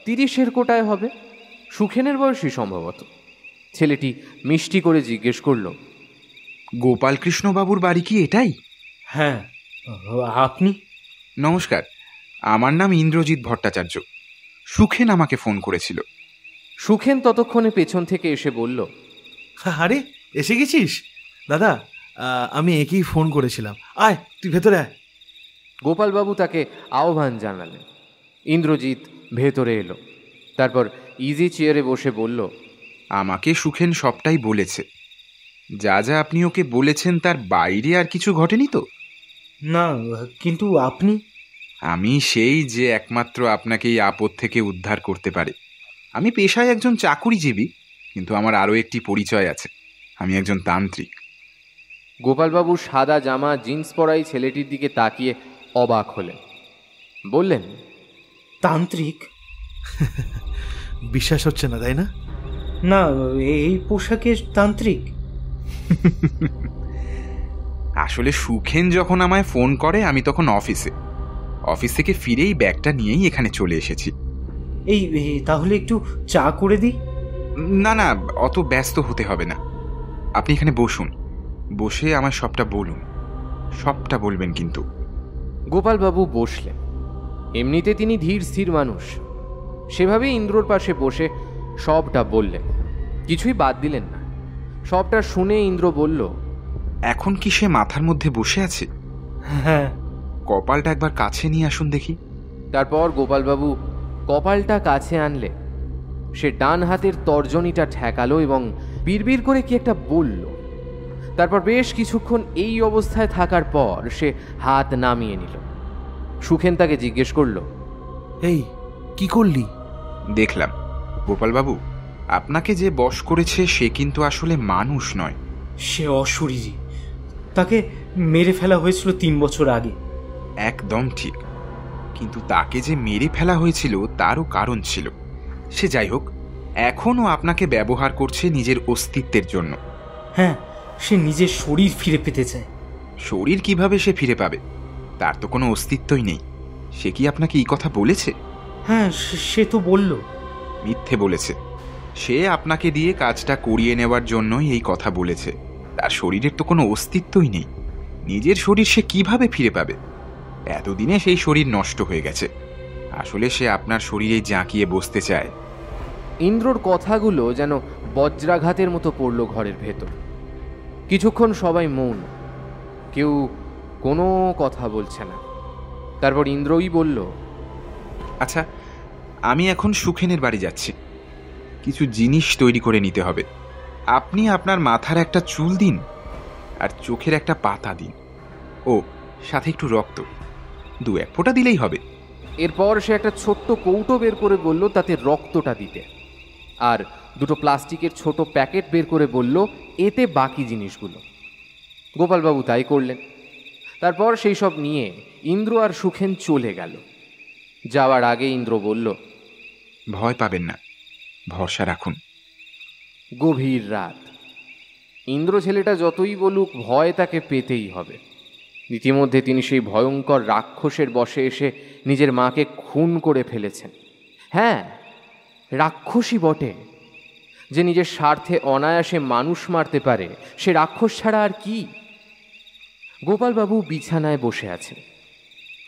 A: 30-এর কোটায় হবে, সুখেনের বয়সই সম্ভবত। ছেলেটি মিষ্টি করে জিজ্ঞেস করল,
K: গোপালকৃষ্ণবাবুর বাড়ি কি এটাই?
F: হ্যাঁ, আপনি?
K: নমস্কার, আমার নাম ইন্দ্রজিৎ ভট্টাচার্য। সুখেন আমাকে ফোন করেছিল।
A: সুখেন ততক্ষণে পেছন থেকে এসে বলল,
J: আরে এসে গেছিস দাদা, আমি একেই ফোন করেছিলাম, আয় তুই ভেতরে আয়।
A: গোপালবাবু তাকে আহ্বান জানালেন। ইন্দ্রজিৎ ভেতরে এলো। তারপর ইজি চেয়ারে বসে বলল,
K: আমাকে সুখেন সবটাই বলেছে। যা যা আপনি ওকে বলেছেন তার বাইরে আর কিছু ঘটেনি তো?
F: না, কিন্তু আপনি?
K: আমি সেই যে একমাত্র আপনাকে এই আপদ থেকে উদ্ধার করতে পারে। আমি পেশায় একজন চাকুরিজীবী, কিন্তু আমার আরও একটি পরিচয় আছে, আমি একজন তান্ত্রিক।
A: গোপালবাবু সাদা জামা, জিন্স পরাই ছেলেটির দিকে তাকিয়ে অবাক হলেন। বললেন,
F: তান্ত্রিক?
J: বিশ্বাস হচ্ছে না তাই না?
F: না, এই পোশাকে তান্ত্রিক?
K: আসলে সুখেন যখন আমায় ফোন করে আমি তখন অফিস থেকে ফিরেই ব্যাগটা নিয়েই এখানে চলে এসেছি।
F: এই তাহলে একটু চা করে দিই?
K: না না, অত ব্যস্ত হতে হবে না। আপনি এখানে বসুন, বসে আমায় সবটা বলুন। সবটা বলবেন কিন্তু।
A: গোপালবাবু বসলেন। এমনিতে তিনি ধীর স্থির মানুষ। সেভাবেই ইন্দ্রর পাশে বসে সবটা বললেন, কিছুই বাদ দিলেন না। সবটা শুনে ইন্দ্র বলল,
K: এখন কি সে মাথার মধ্যে বসে আছে?
F: হ্যাঁ।
K: কপালটা একবার কাছে নিয়ে আসুন দেখি।
A: তারপর গোপালবাবু কপালটা কাছে আনলে সে ডান হাতের তর্জনীটা ঠেকালো এবং বিড়বিড় করে কি একটা বলল। তারপর বেশ কিছুক্ষণ এই অবস্থায় থাকার পর সে হাত নামিয়ে নিল। সুখেন তাকে জিজ্ঞেস করল,
J: এই কি করলি?
K: দেখলাম গোপালবাবু, আপনাকে যে বশ করেছে সে কিন্তু আসলে মানুষ নয়,
F: সে অশরীরী। তাকে মেরে ফেলা হয়েছিল 3 বছর আগে।
K: একদম ঠিক। কিন্তু তাকে যে মেরে ফেলা হয়েছিল তারও কারণ ছিল। সে যাই হোক, এখনও আপনাকে ব্যবহার করছে নিজের অস্তিত্বের জন্য।
F: হ্যাঁ, সে নিজের শরীর ফিরে পেতে চায়।
K: শরীর কিভাবে সে ফিরে পাবে? তার তো কোনো অস্তিত্বই নেই। সে কি আপনাকে এই কথা বলেছে?
F: হ্যাঁ, সে তো বলল।
K: মিথ্যে বলেছে। সে আপনাকে দিয়ে কাজটা করিয়ে নেওয়ার জন্যই এই কথা বলেছে। তার শরীরের তো কোনো অস্তিত্বই নেই। নিজের শরীর সে কিভাবে ফিরে পাবে? এতদিনে সেই শরীর নষ্ট হয়ে গেছে। আসলে সে আপনার শরীরে জাঁকিয়ে বসতে চায়।
A: ইন্দ্রর কথাগুলো যেন বজ্রাঘাতের মতো পড়ল ঘরের ভেতর। কিছুক্ষণ সবাই মৌন, কেউ কোনো কথা বলছে না। তারপর ইন্দ্রই বলল,
K: আচ্ছা, আমি এখন সুখেনের বাড়ি যাচ্ছি। কিছু জিনিস তৈরি করে নিতে হবে। আপনি আপনার মাথার একটা চুল দিন, আর চোখের একটা পাতা দিন। ও, সাথে একটু রক্ত, 2-1 ফোঁটা দিলেই হবে।
A: এরপর সে একটা ছোট্ট কৌটো বের করে বলল তাতে রক্তটা দিতে, আর 2টো প্লাস্টিকের ছোট প্যাকেট বের করে বলল এতে বাকি জিনিসগুলো। গোপালবাবু তাই করলেন। তারপর সেই সব নিয়ে ইন্দ্র আর সুখেন চলে গেল। যাওয়ার আগে ইন্দ্র বলল,
K: ভয় পাবেন না, ভরসা রাখুন।
A: গভীর রাত। ইন্দ্র ছেলেটা যতই বলুক, ভয় তাকে পেতেই হবে। ইতিমধ্যে তিনি সেই ভয়ঙ্কর রাক্ষসের বশে এসে নিজের মাকে খুন করে ফেলেছেন। হ্যাঁ, রাক্ষসী বটে, যে নিজের স্বার্থে অনায়াসে মানুষ মারতে পারে। সে রাক্ষস ছাড়া আর কি? গোপালবাবু বিছানায় বসে আছেন,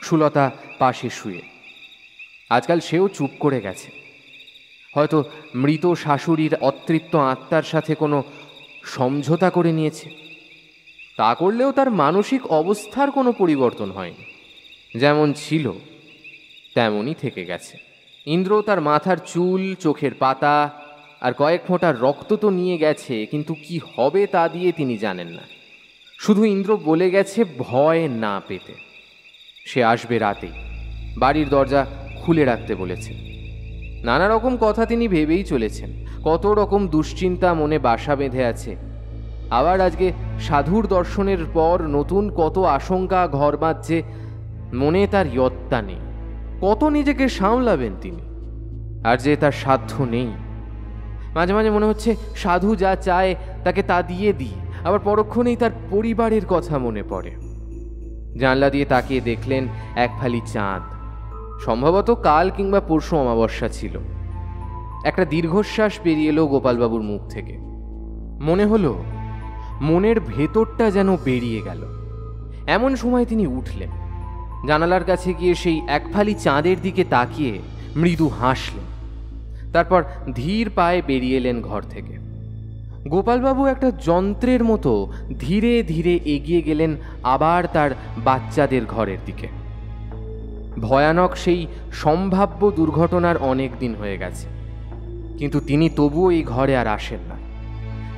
A: সুলতা পাশে শুয়ে। আজকাল সেও চুপ করে গেছে। হয়তো মৃত শাশুড়ির অতৃপ্ত আত্মার সাথে কোনো সমঝোতা করে নিয়েছে। তা করলেও তার মানসিক অবস্থার কোনো পরিবর্তন হয়নি। যেমন ছিল তেমনই থেকে গেছে। ইন্দ্র তার মাথার চুল, চোখের পাতা আর কয়েক ফোঁটা রক্ত তো নিয়ে গেছে, কিন্তু কি হবে তা দিয়ে তিনি জানেন না। শুধু ইন্দ্র বলে গেছে ভয় না পেতে। সে আসবে রাতেই, বাড়ির দরজা খুলে রাখতে বলেছে। নানা রকম কথা তিনি ভেবেই চলেছেন। কত রকম দুশ্চিন্তা মনে বাসা বেঁধে আছে। আবার আজকে সাধুর দর্শনের পর নতুন কত আশঙ্কা ঘর বাঁধছে। মনে তার ইয়ত্তা নেই। কত নিজেকে সামলাবেন তিনি, আর যে তার সাধ্য নেই। মাঝে মাঝে মনে হচ্ছে সাধু যা চায় তাকে তা দিয়ে দিই। আবার পরক্ষণেই তার পরিবারের কথা মনে পড়ে। জানলা দিয়ে তাকিয়ে দেখলেন এক ফালি চাঁদ। সম্ভবত কাল কিংবা পরশু অমাবস্যা ছিল। একটা দীর্ঘশ্বাস বেরিয়ে এলো গোপালবাবুর মুখ থেকে। মনে হলো মনের ভেতরটা যেন বেরিয়ে গেল। এমন সময় তিনি উঠলেন, জানালার কাছে গিয়ে সেই এক ফালি চাঁদের দিকে তাকিয়ে মৃদু হাসলেন। তারপর ধীর পায়ে বেরিয়ে এলেন ঘর থেকে। গোপালবাবু একটা যন্ত্রের মতো ধীরে ধীরে এগিয়ে গেলেন আবার তার বাচ্চাদের ঘরের দিকে। ভয়ানক সেই সম্ভাব্য দুর্ঘটনার অনেক দিন হয়ে গেছে, কিন্তু তিনি তবুও এই ঘরে আর আসেন না।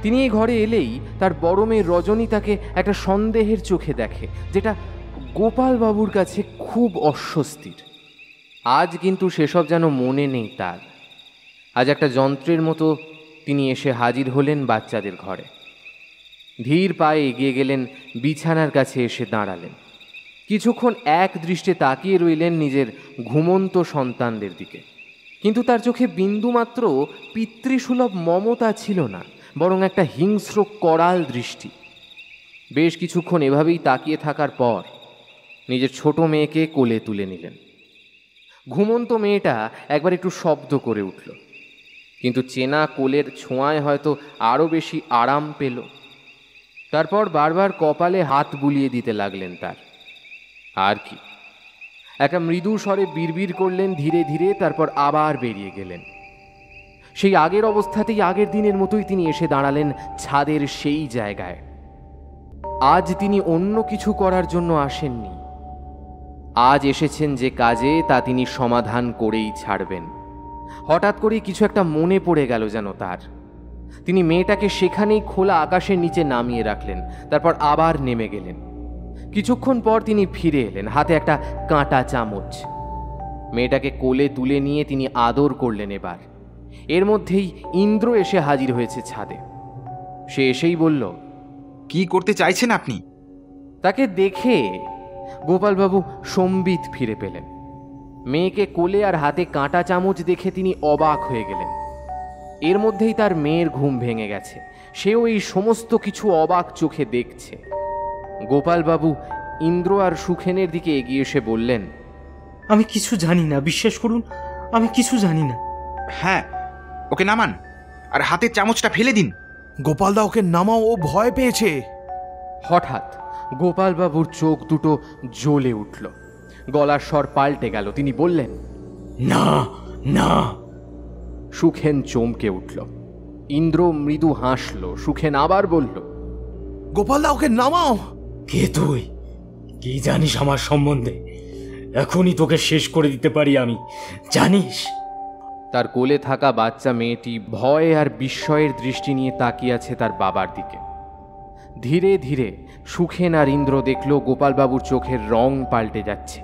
A: তিনি এই ঘরে এলেই তার বড় মেয়ে রজনী তাকে একটা সন্দেহের চোখে দেখে, যেটা গোপালবাবুর কাছে খুব অস্বস্তির। আজ কিন্তু সেসব যেন মনে নেই তার। আজ একটা যন্ত্রের মতো তিনি এসে হাজির হলেন বাচ্চাদের ঘরে। ধীর পায়ে এগিয়ে গেলেন, বিছানার কাছে এসে দাঁড়ালেন। কিছুক্ষণ এক দৃষ্টে তাকিয়ে রইলেন নিজের ঘুমন্ত সন্তানদের দিকে, কিন্তু তার চোখে বিন্দুমাত্র পিতৃসুলভ মমতা ছিল না, বরং একটা হিংস্র করাল দৃষ্টি। বেশ কিছুক্ষণ এভাবেই তাকিয়ে থাকার পর নিজের ছোট মেয়েকে কোলে তুলে নিলেন। ঘুমন্ত মেয়েটা একবার একটু শব্দ করে উঠল, কিন্তু চেনা কোলের ছোঁয়ায় হয়তো আরও বেশি আরাম পেল। তারপর বারবার কপালে হাত বুলিয়ে দিতে লাগলেন তার। আর কি, একটা মৃদু স্বরে বিড়বিড় করলেন ধীরে ধীরে, তারপর আবার বেরিয়ে গেলেন। সেই আগের অবস্থাতেই আগের দিনের মতোই তিনি এসে দাঁড়ালেন ছাদের সেই জায়গায়। আজ তিনি অন্য কিছু করার জন্য আসেননি। আজ এসেছেন যে কাজে, তা তিনি সমাধান করেই ছাড়বেন। হঠাৎ করেই কিছু একটা মনে পড়ে গেল যেন তার। তিনি মেয়েটাকে সেখানেই খোলা আকাশের নিচে নামিয়ে রাখলেন, তারপর আবার নেমে গেলেন। কিছুক্ষণ পর তিনি ফিরে এলেন, হাতে একটা কাঁটা চামচ। মেয়েটাকে কোলে তুলে নিয়ে তিনি আদর করলেন। এবার এর মধ্যেই ইন্দ্র এসে হাজির হয়েছে ছাদে। সে এসেই বলল,
K: কি করতে চাইছেন আপনি?
A: তাকে দেখে গোপালবাবু সম্বিত ফিরে পেলেন। মেয়েকে কোলে আর হাতে কাঁটা চামচ দেখে তিনি অবাক হয়ে গেলেন। এর মধ্যেই তার মেয়ের ঘুম ভেঙে গেছে, সেও এই সমস্ত কিছু অবাক চোখে দেখছে। গোপালবাবু ইন্দ্র আর সুখেনের দিকে এগিয়ে এসে বললেন,
F: আমি কিছু জানি না, বিশ্বাস করুন, আমি কিছু জানি না।
K: হ্যাঁ, ওকে নামান আর হাতের চামচটা ফেলে দিন।
J: গোপালদা, ওকে নামাও, ও ভয় পেয়েছে।
A: হঠাৎ গোপালবাবুর চোখ দুটো জ্বলে উঠল, গলার স্বর পাল্টে গেল। তিনি বললেন,
F: না না।
A: সুখেন চমকে উঠল। ইন্দ্র মৃদু হাসল। সুখেন আবার বলল,
J: গোপালদা, ওকে নামাও।
F: কে তুই? কি জানিস আমার সম্বন্ধে? এখনই তোকে শেষ করে দিতে পারি আমি, জানিস?
A: তার কোলে থাকা বাচ্চা মেয়েটি ভয় আর বিস্ময়ের দৃষ্টি নিয়ে তাকিয়ে আছে তার বাবার দিকে। ধীরে ধীরে সুখেন আর ইন্দ্র দেখল গোপালবাবুর চোখের রং পাল্টে যাচ্ছে।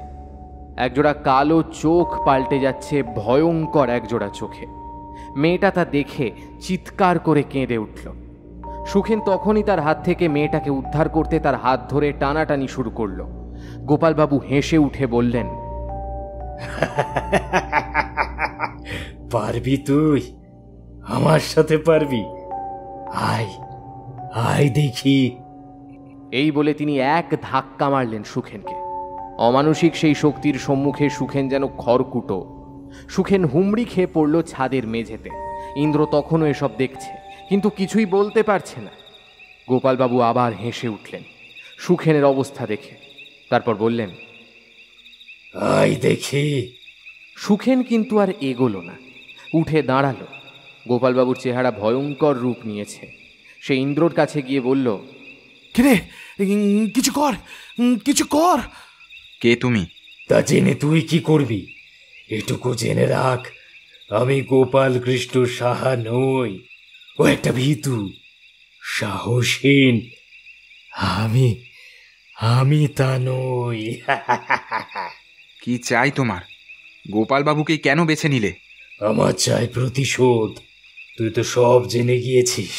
A: একজোড়া কালো চোখ পাল্টে যাচ্ছে ভয়ঙ্কর একজোড়া চোখে। মেয়েটা তা দেখে চিৎকার করে কেঁদে উঠল। সুখেন তখনই তার হাত থেকে মেয়েটাকে উদ্ধার করতে তার হাত ধরে টানাটানি শুরু করল। গোপালবাবু হেসে উঠে বললেন,
F: পারবি তুই? আমার সাথে পারবি? আয় আয় দেখি।
A: এই বলে তিনি এক ধাক্কা মারলেন সুখেনকে। অমানুষিক সেই শক্তির সম্মুখে সুখেন যেন খড়কুটো। সুখেন হুমড়ি খেয়ে পড়ল ছাদের মেঝেতে। ইন্দ্র তখনও এসব দেখছে, কিন্তু কিছুই বলতে পারছে না। গোপালবাবু আবার হেসে উঠলেন সুখেনের অবস্থা দেখে। তারপর বললেন,
F: আয় দেখি।
A: সুখেন কিন্তু আর এগোলো না, উঠে দাঁড়ালো। গোপালবাবুর চেহারা ভয়ঙ্কর রূপ নিয়েছে। সে ইন্দ্রর কাছে গিয়ে বলল,
J: কিরে, কিছু কর, কিছু কর।
K: কে তুমি?
F: তা জেনে তুই কি করবি? এটুকু জেনে রাখ, আমি গোপাল কৃষ্ণ সাহা নই। ও একটা ভীতু, সাহসীন। আমি তা নই।
K: কি চাই তোমার? গোপালবাবুকে কেন বেছে নিলে?
F: আমার চাই প্রতিশোধ। তুই তো সব জেনে গিয়েছিস।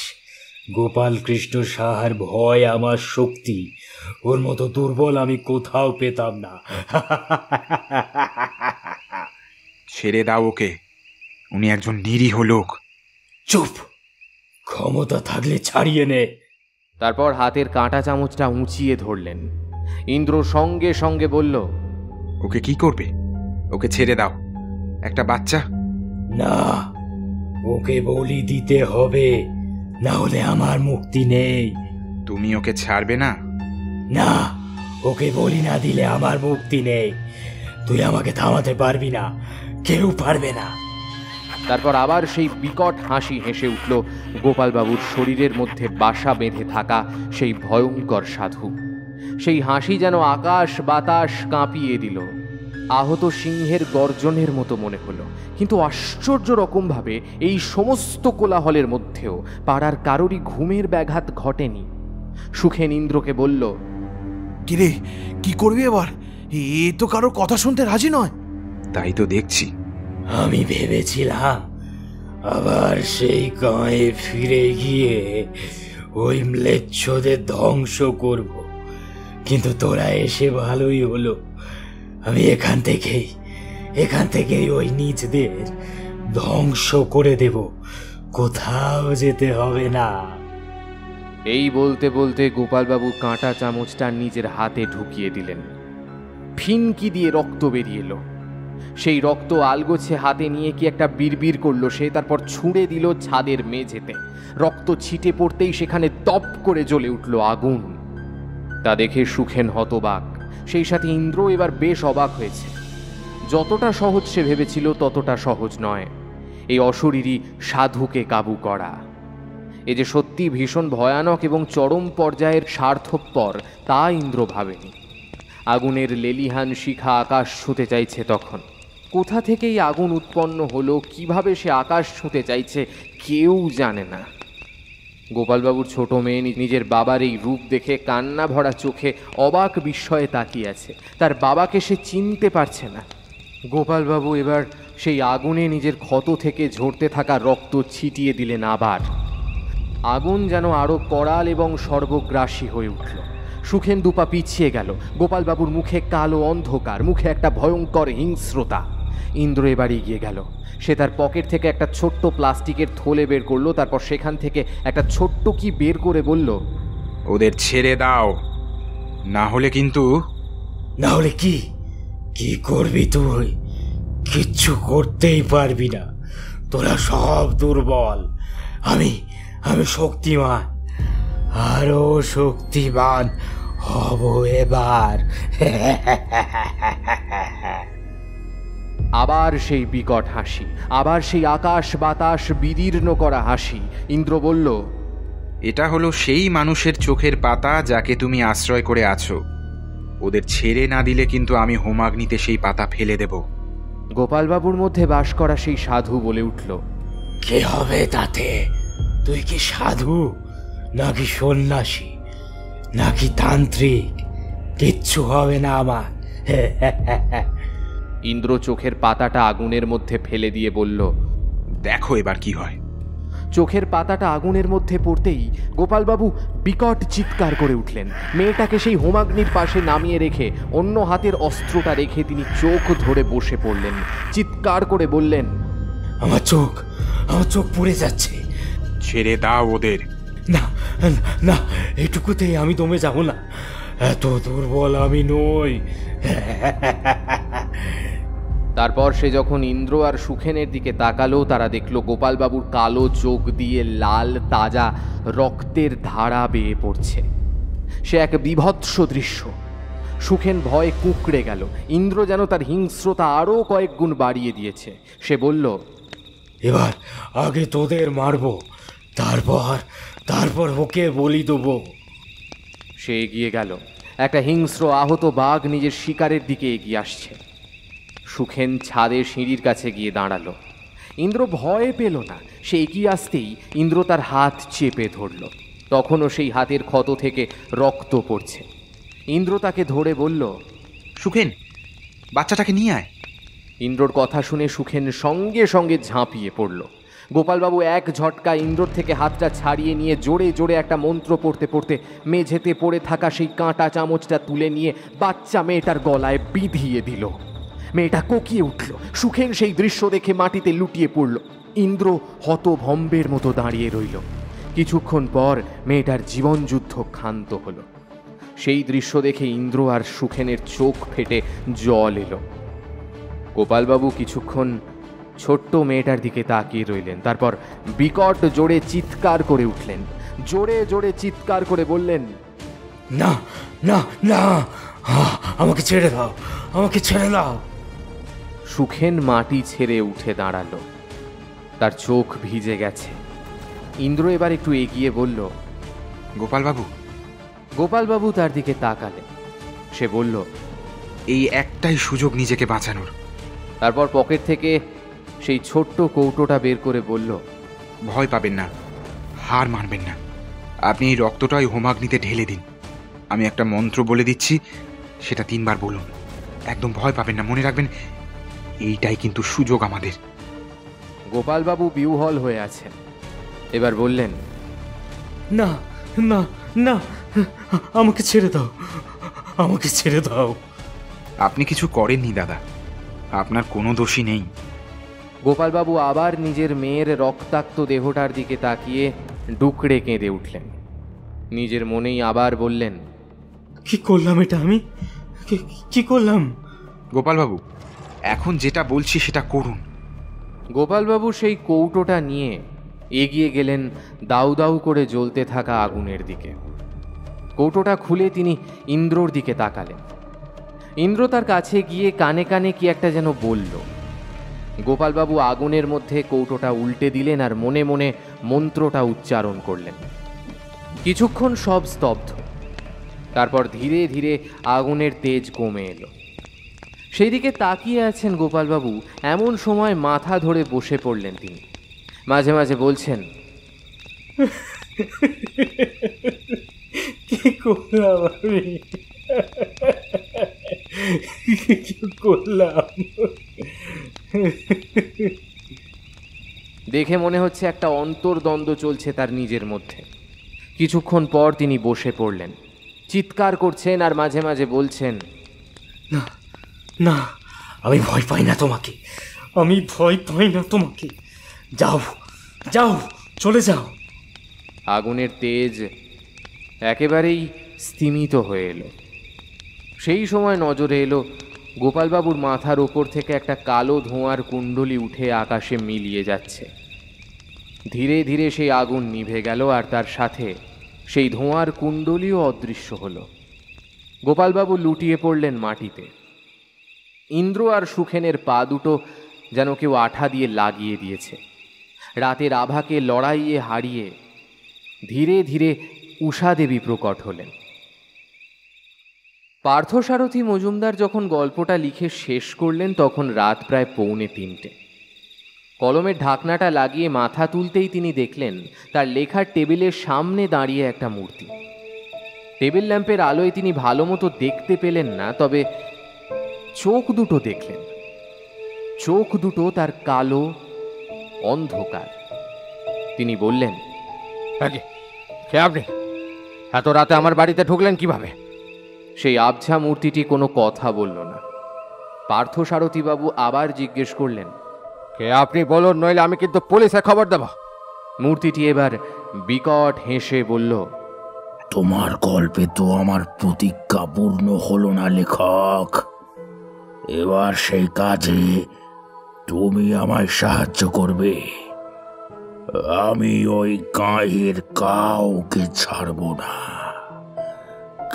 F: গোপাল কৃষ্ণ সাহার ভয় আমার শক্তি। ওর মতো দুর্বল আমি কোথাও পেতাম না।
K: ছেড়ে দাও ওকে, উনি একজন নিরীহ লোক।
F: চুপ, ক্ষমতা থাকলে ছাড়িয়ে নে।
A: তারপর হাতের কাঁটা চামচটা উঁচিয়ে ধরলেন। ইন্দ্র সঙ্গে সঙ্গে বলল,
K: ওকে কি করবে? ওকে ছেড়ে দাও, একটা বাচ্চা।
F: না, ওকে বলি দিতে হবে, না হলে আমার মুক্তি নেই।
K: তুমি ওকে ছাড়বে না?
F: না, ওকে বলি না দিলে আমার মুক্তি নেই। তুই আমাকে থামাতে পারবি না, কেউ পারবে না।
A: তারপর আবার সেই বিকট হাসি হেসে উঠল গোপালবাবুর শরীরের মধ্যে বাসা বেঁধে থাকা সেই ভয়ঙ্কর সাধু। সেই হাসি যেন আকাশ বাতাস কাঁপিয়ে দিল। আহত সিংহের গর্জনের মতো মনে হলো। কিন্তু আশ্চর্য রকমভাবে এই সমস্ত কোলাহলের মধ্যেও পাড়ার কারোরই ঘুমের ব্যাঘাত ঘটেনি। সুখেন ইন্দ্রকে বলল,
J: কিরে, কি করবি এবার? এ তো কারোর কথা শুনতে রাজি নয়।
K: তাই তো দেখছি।
F: আমি ভেবেছিলাম আবার সেই গাঁয়ে ফিরে গিয়ে ওই ম্লেচ্ছদের ধ্বংস করব, কিন্তু তোরা এসে ভালোই হলো। আমি এখান থেকেই ওই নীচদের ধ্বংস করে দেব, কোথাও যেতে হবে না।
A: এই বলতে বলতে গোপালবাবু কাঁটা চামচটা নিজের হাতে ঢুকিয়ে দিলেন। ফিনকি দিয়ে রক্ত বেরিয়ে এলো। সেই রক্ত আলগোছে হাতে নিয়ে কি একটা বিড়বিড় করলো সে, তারপর ছুঁড়ে দিল ছাদের মেঝেতে। রক্ত ছিটে পড়তেই সেখানে দপ করে জ্বলে উঠল আগুন। তা দেখে সুখেন হতবাক, সেই সাথে ইন্দ্র এবার বেশ অবাক হয়েছে। যতটা সহজ সে ভেবেছিল ততটা সহজ নয় এই অশরীরী সাধুকে কাবু করা। এ যে সত্যি ভীষণ ভয়ানক এবং চরম পর্যায়ের স্বার্থপর তা ইন্দ্র ভাবেনি। আগুনের লেলিহান শিখা আকাশ ছুঁতে চাইছে তখন। কোথা থেকে এই আগুন উৎপন্ন হলো, কিভাবে সে আকাশ ছুঁতে চাইছে, কেউ জানে না। গোপালবাবুর ছোট মেয়ে নিজের বাবার এই রূপ দেখে কান্না ভরা চোখে অবাক বিস্ময়ে তাকিয়ে আছে। তার বাবাকে সে চিনতে পারছে না। গোপালবাবু এবার সেই আগুনে নিজের ক্ষত থেকে ঝরতে থাকা রক্ত ছিটিয়ে দিলেন আবার। আগুন যেন আরও করাল এবং সর্বগ্রাসী হয়ে উঠল। সুখেন দুপা পিছিয়ে গেল। গোপালবাবুর মুখে কালো অন্ধকার, মুখে একটা ভয়ঙ্কর হিংস্রতা। ইন্দ্র এবার এগিয়ে গেল। সে তার পকেট থেকে একটা ছোট্ট প্লাস্টিকের থলে বের করলো, তারপর সেখান থেকে একটা ছোট্ট কি বের করে বলল,
K: ওদের ছেড়ে দাও, না হলে কিন্তু।
I: না হলে কি কি করবি তুই? কিচ্ছু করতেই পারবি না, তোরা সব দুর্বল। আমি আমি শক্তিমান, আরো শক্তিমান হব এবার।
A: আবার সেই বিকট হাসি, আবার সেই আকাশ বাতাস বিদীর্ণ করা হাসি। ইন্দ্র বলল,
K: এটা হলো সেই মানুষের চোখের পাতা যাকে তুমি আশ্রয় করে আছো। ওদের ছেড়ে না দিলে কিন্তু আমি হোমাগ্নিতে সেই পাতা ফেলে দেব।
A: গোপালবাবুর মধ্যে বাস করা সেই সাধু বলে উঠল,
I: কে হবে তাতে? তুই কি সাধু নাকি সন্ন্যাসী নাকি তান্ত্রিক? কিচ্ছু হবে না আমার।
A: ইন্দ্র চোখের পাতাটা আগুনের মধ্যে ফেলে দিয়ে বলল,
K: দেখো এবার কি হয়।
A: চোখের পাতাটা আগুনের মধ্যে পড়তেই গোপালবাবু বিকট চিৎকার করে উঠলেন। মেয়েটাকে সেই হোমাগ্নির পাশে নামিয়ে রেখে অন্য হাতের অস্ত্রটা রেখে তিনি চোখ ধরে বসে পড়লেন। চিৎকার করে বললেন,
I: আমার চোখ পুড়ে যাচ্ছে।
K: ছেড়ে দাও ওদের।
I: না না, এটুকুতেই আমি দমে যাব না, এত দুর্বল আমি নই।
A: তারপর সে যখন ইন্দ্র আর সুখেনের দিকে তাকালো, তারা দেখল গোপালবাবুর কালো চোখ দিয়ে লাল তাজা রক্তের ধারা বেয়ে পড়ছে। সে এক বীভৎস দৃশ্য। সুখেন ভয়ে কুঁকড়ে গেল। ইন্দ্র যেন তার হিংস্রতা আরও কয়েক গুণ বাড়িয়ে দিয়েছে। সে বলল,
I: এবার আগে তোদের মারবো, তারপর ওকে বলি দেবো।
A: সে এগিয়ে গেল। একটা হিংস্র আহত বাঘ নিজের শিকারের দিকে এগিয়ে আসছে। সুখেন ছাদের সিঁড়ির কাছে গিয়ে দাঁড়ালো। ইন্দ্র ভয় পেল না। সে এগিয়ে আসতেই ইন্দ্র তার হাত চেপে ধরল। তখনও সেই হাতের ক্ষত থেকে রক্ত পড়ছে। ইন্দ্র তাকে ধরে বলল,
K: সুখেন, বাচ্চাটাকে নিয়ে আয়।
A: ইন্দ্রর কথা শুনে সুখেন সঙ্গে সঙ্গে ঝাঁপিয়ে পড়ল। গোপালবাবু এক ঝটকা ইন্দ্রর থেকে হাতটা ছাড়িয়ে নিয়ে জোরে জোরে একটা মন্ত্র পড়তে পড়তে মেঝেতে পড়ে থাকা সেই কাঁটা চামচটা তুলে নিয়ে বাচ্চা মেয়েটার গলায় বিঁধিয়ে দিল। মেয়েটা কোকিয়ে উঠল। সুখেন সেই দৃশ্য দেখে মাটিতে লুটিয়ে পড়ল। ইন্দ্র হতভম্বের মতো দাঁড়িয়ে রইল। কিছুক্ষণ পর মেয়েটার জীবনযুদ্ধ ক্ষান্ত হলো। সেই দৃশ্য দেখে ইন্দ্র আর সুখেনের চোখ ফেটে জল এলো। গোপালবাবু কিছুক্ষণ ছোট্ট মেয়েটার দিকে তাকিয়ে রইলেন। তারপর বিকট জোরে চিৎকার করে উঠলেন। জোরে জোরে চিৎকার করে বললেন,
I: না না না, আমাকে ছেড়ে দাও, আমাকে ছেড়ে দাও।
A: সুখেন মাটি ছেড়ে উঠে দাঁড়ালো। তার চোখ ভিজে গেছে। ইন্দ্র এবার একটু এগিয়ে বলল,
K: গোপালবাবু।
A: গোপালবাবু তার দিকে তাকালেন। সে বলল,
K: এই একটাই সুযোগ নিজেকে বাঁচানোর।
A: তারপর পকেট থেকে সেই ছোট্ট কৌটোটা বের করে বলল,
K: ভয় পাবেন না, হার মানবেন না। আপনি এই রক্তটাই হোমাগ্নিতে ঢেলে দিন। আমি একটা মন্ত্র বলে দিচ্ছি, সেটা 3 বার বলুন। একদম ভয় পাবেন না, মনে রাখবেন এইটাই কিন্তু সুযোগ আমাদের।
A: গোপালবাবু বিহ্বল হয়ে আছেন। এবার বললেন,
I: না না না, আমাকে ছেড়ে দাও, আমাকে ছেড়ে দাও।
K: আপনি কিছু করেননি দাদা, আপনার কোনো দোষই নেই।
A: গোপালবাবু আবার নিজের মেয়ের রক্তাক্ত দেহটার দিকে তাকিয়ে ডুকরে কেঁদে উঠলেন। নিজের মনেই আবার বললেন,
I: কি করলাম এটা আমি? কি করলাম?
K: গোপালবাবু, এখন যেটা বলছি সেটা করুন।
A: গোপালবাবু সেই কৌটোটা নিয়ে এগিয়ে গেলেন দাউ দাউ করে জ্বলতে থাকা আগুনের দিকে। কৌটোটা খুলে তিনি ইন্দ্রর দিকে তাকালেন। ইন্দ্র তার কাছে গিয়ে কানে কানে কি একটা যেন বলল। গোপালবাবু আগুনের মধ্যে কৌটোটা উল্টে দিলেন আর মনে মনে মন্ত্রটা উচ্চারণ করলেন। কিছুক্ষণ সব স্তব্ধ। তারপর ধীরে ধীরে আগুনের তেজ কমে এলো। সেই দিকে তাকিয়ে আছেন গোপালবাবু। এমন সময় মাথা ধরে বসে পড়লেন তিনি। মাঝে মাঝে বলছেন,
I: কি করলাম আমি? কি করলাম?
A: দেখে মনে হচ্ছে একটা অন্তর্দ্বন্দ্ব চলছে তার নিজের মধ্যে। কিছুক্ষণ পর তিনি বসে পড়লেন, চিৎকার করছেন আর মাঝে মাঝে বলছেন,
I: না না, আমি ভয় পাই না তোমাকে, আমি ভয় পাই না তোমাকে। যাও যাও, চলে যাও।
A: আগুনের তেজ একেবারেই স্তিমিত হয়ে এলো। সেই সময় নজরে এলো গোপালবাবুর মাথার ওপর থেকে একটা কালো ধোঁয়ার কুণ্ডলি উঠে আকাশে মিলিয়ে যাচ্ছে। ধীরে ধীরে সেই আগুন নিভে গেল, আর তার সাথে সেই ধোঁয়ার কুণ্ডলিও অদৃশ্য হলো। গোপালবাবু লুটিয়ে পড়লেন মাটিতে। ইন্দ্র আর সুখেনের পা দুটো যেন কেউ আঠা দিয়ে লাগিয়ে দিয়েছে। রাতের আভাকে লড়াইয়ে হারিয়ে ধীরে ধীরে উষা দেবী প্রকট হলেন। পার্থসারথী মজুমদার যখন গল্পটা লিখে শেষ করলেন তখন রাত প্রায় 2:45। কলমের ঢাকনাটা লাগিয়ে মাথা তুলতেই তিনি দেখলেন তার লেখার টেবিলের সামনে দাঁড়িয়ে একটা মূর্তি। টেবিল ল্যাম্পের আলোয় তিনি ভালো মতো দেখতে পেলেন না, তবে চোখ দুটো দেখলেন। চোখ দুটো তার কালো, অন্ধকার। তিনি বললেন,
B: কে আপনি? এত রাতে আমার বাড়িতে ঢুকলেন কিভাবে?
A: সেই আবছা মূর্তিটি কোনো কথা বলল না। পার্থসারথীবাবু আবার জিজ্ঞেস করলেন,
B: কে আপনি বলুন, নইলে আমি কিন্তু পুলিশে খবর দেব।
A: মূর্তিটি এবার বিকট হেসে বলল,
I: তোমার গল্পে তো আমার প্রতিজ্ঞা পূর্ণ হলো না লেখক। এবার সেই কাজে তুমি আমায় সাহায্য করবে। আমি ওই গাঁয়ের কাউকে ছাড়ব না,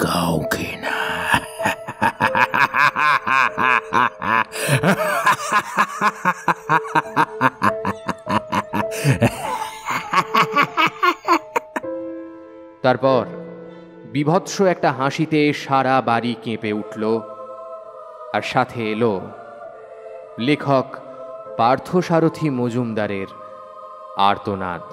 I: কাউকে না।
A: তারপর বিভৎস একটা হাসিতে সারা বাড়ি কেঁপে উঠল, আর সাথে এলো লেখক পার্থসারথী মজুমদারের আর্তনাদ।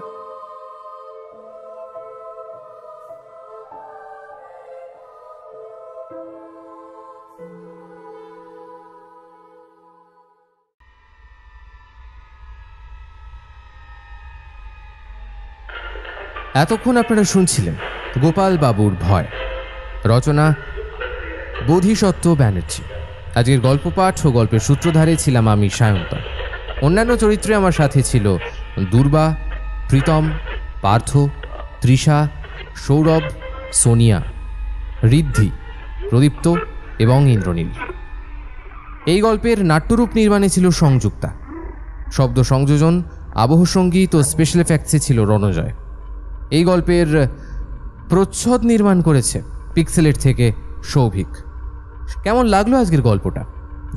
D: এতক্ষণ আপনারা শুনছিলেন গোপাল বাবুর ভয়, রচনা বোধিসত্ত্ব ব্যানার্জি। আজকের গল্প পাঠ ও গল্পের সূত্রধারে ছিলাম আমি, সায়ন্তন। অন্যান্য চরিত্রে আমার সাথে ছিল দুর্বা, প্রীতম, পার্থ, তৃষা, সৌরভ, সোনিয়া, ঋদ্ধি, প্রদীপ্ত এবং ইন্দ্রনীল। এই গল্পের নাট্যরূপ নির্মাণে ছিল সংযুক্তা। শব্দ সংযোজন, আবহ সঙ্গীত ও স্পেশাল এফেক্টসে ছিল রণজয়। এই গল্পের প্রচ্ছদ নির্মাণ করেছে পিক্সেলের থেকে সৌভিক। কেমন লাগলো আজকের গল্পটা?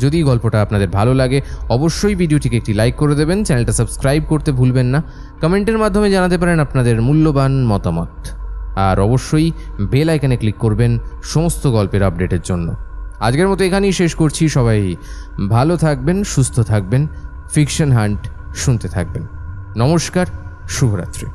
D: যদি গল্পটা আপনাদের ভালো লাগে অবশ্যই ভিডিওটিকে একটি লাইক করে দেবেন, চ্যানেলটা সাবস্ক্রাইব করতে ভুলবেন না। কমেন্টের মাধ্যমে জানাতে পারেন আপনাদের মূল্যবান মতামত, আর অবশ্যই বেল আইকনে ক্লিক করবেন সমস্ত গল্পের আপডেটের জন্য। আজকের মতো এখানেই শেষ করছি। সবাই ভালো থাকবেন, সুস্থ থাকবেন, ফিকশন হান্ট শুনতে থাকবেন। নমস্কার, শুভরাত্রি।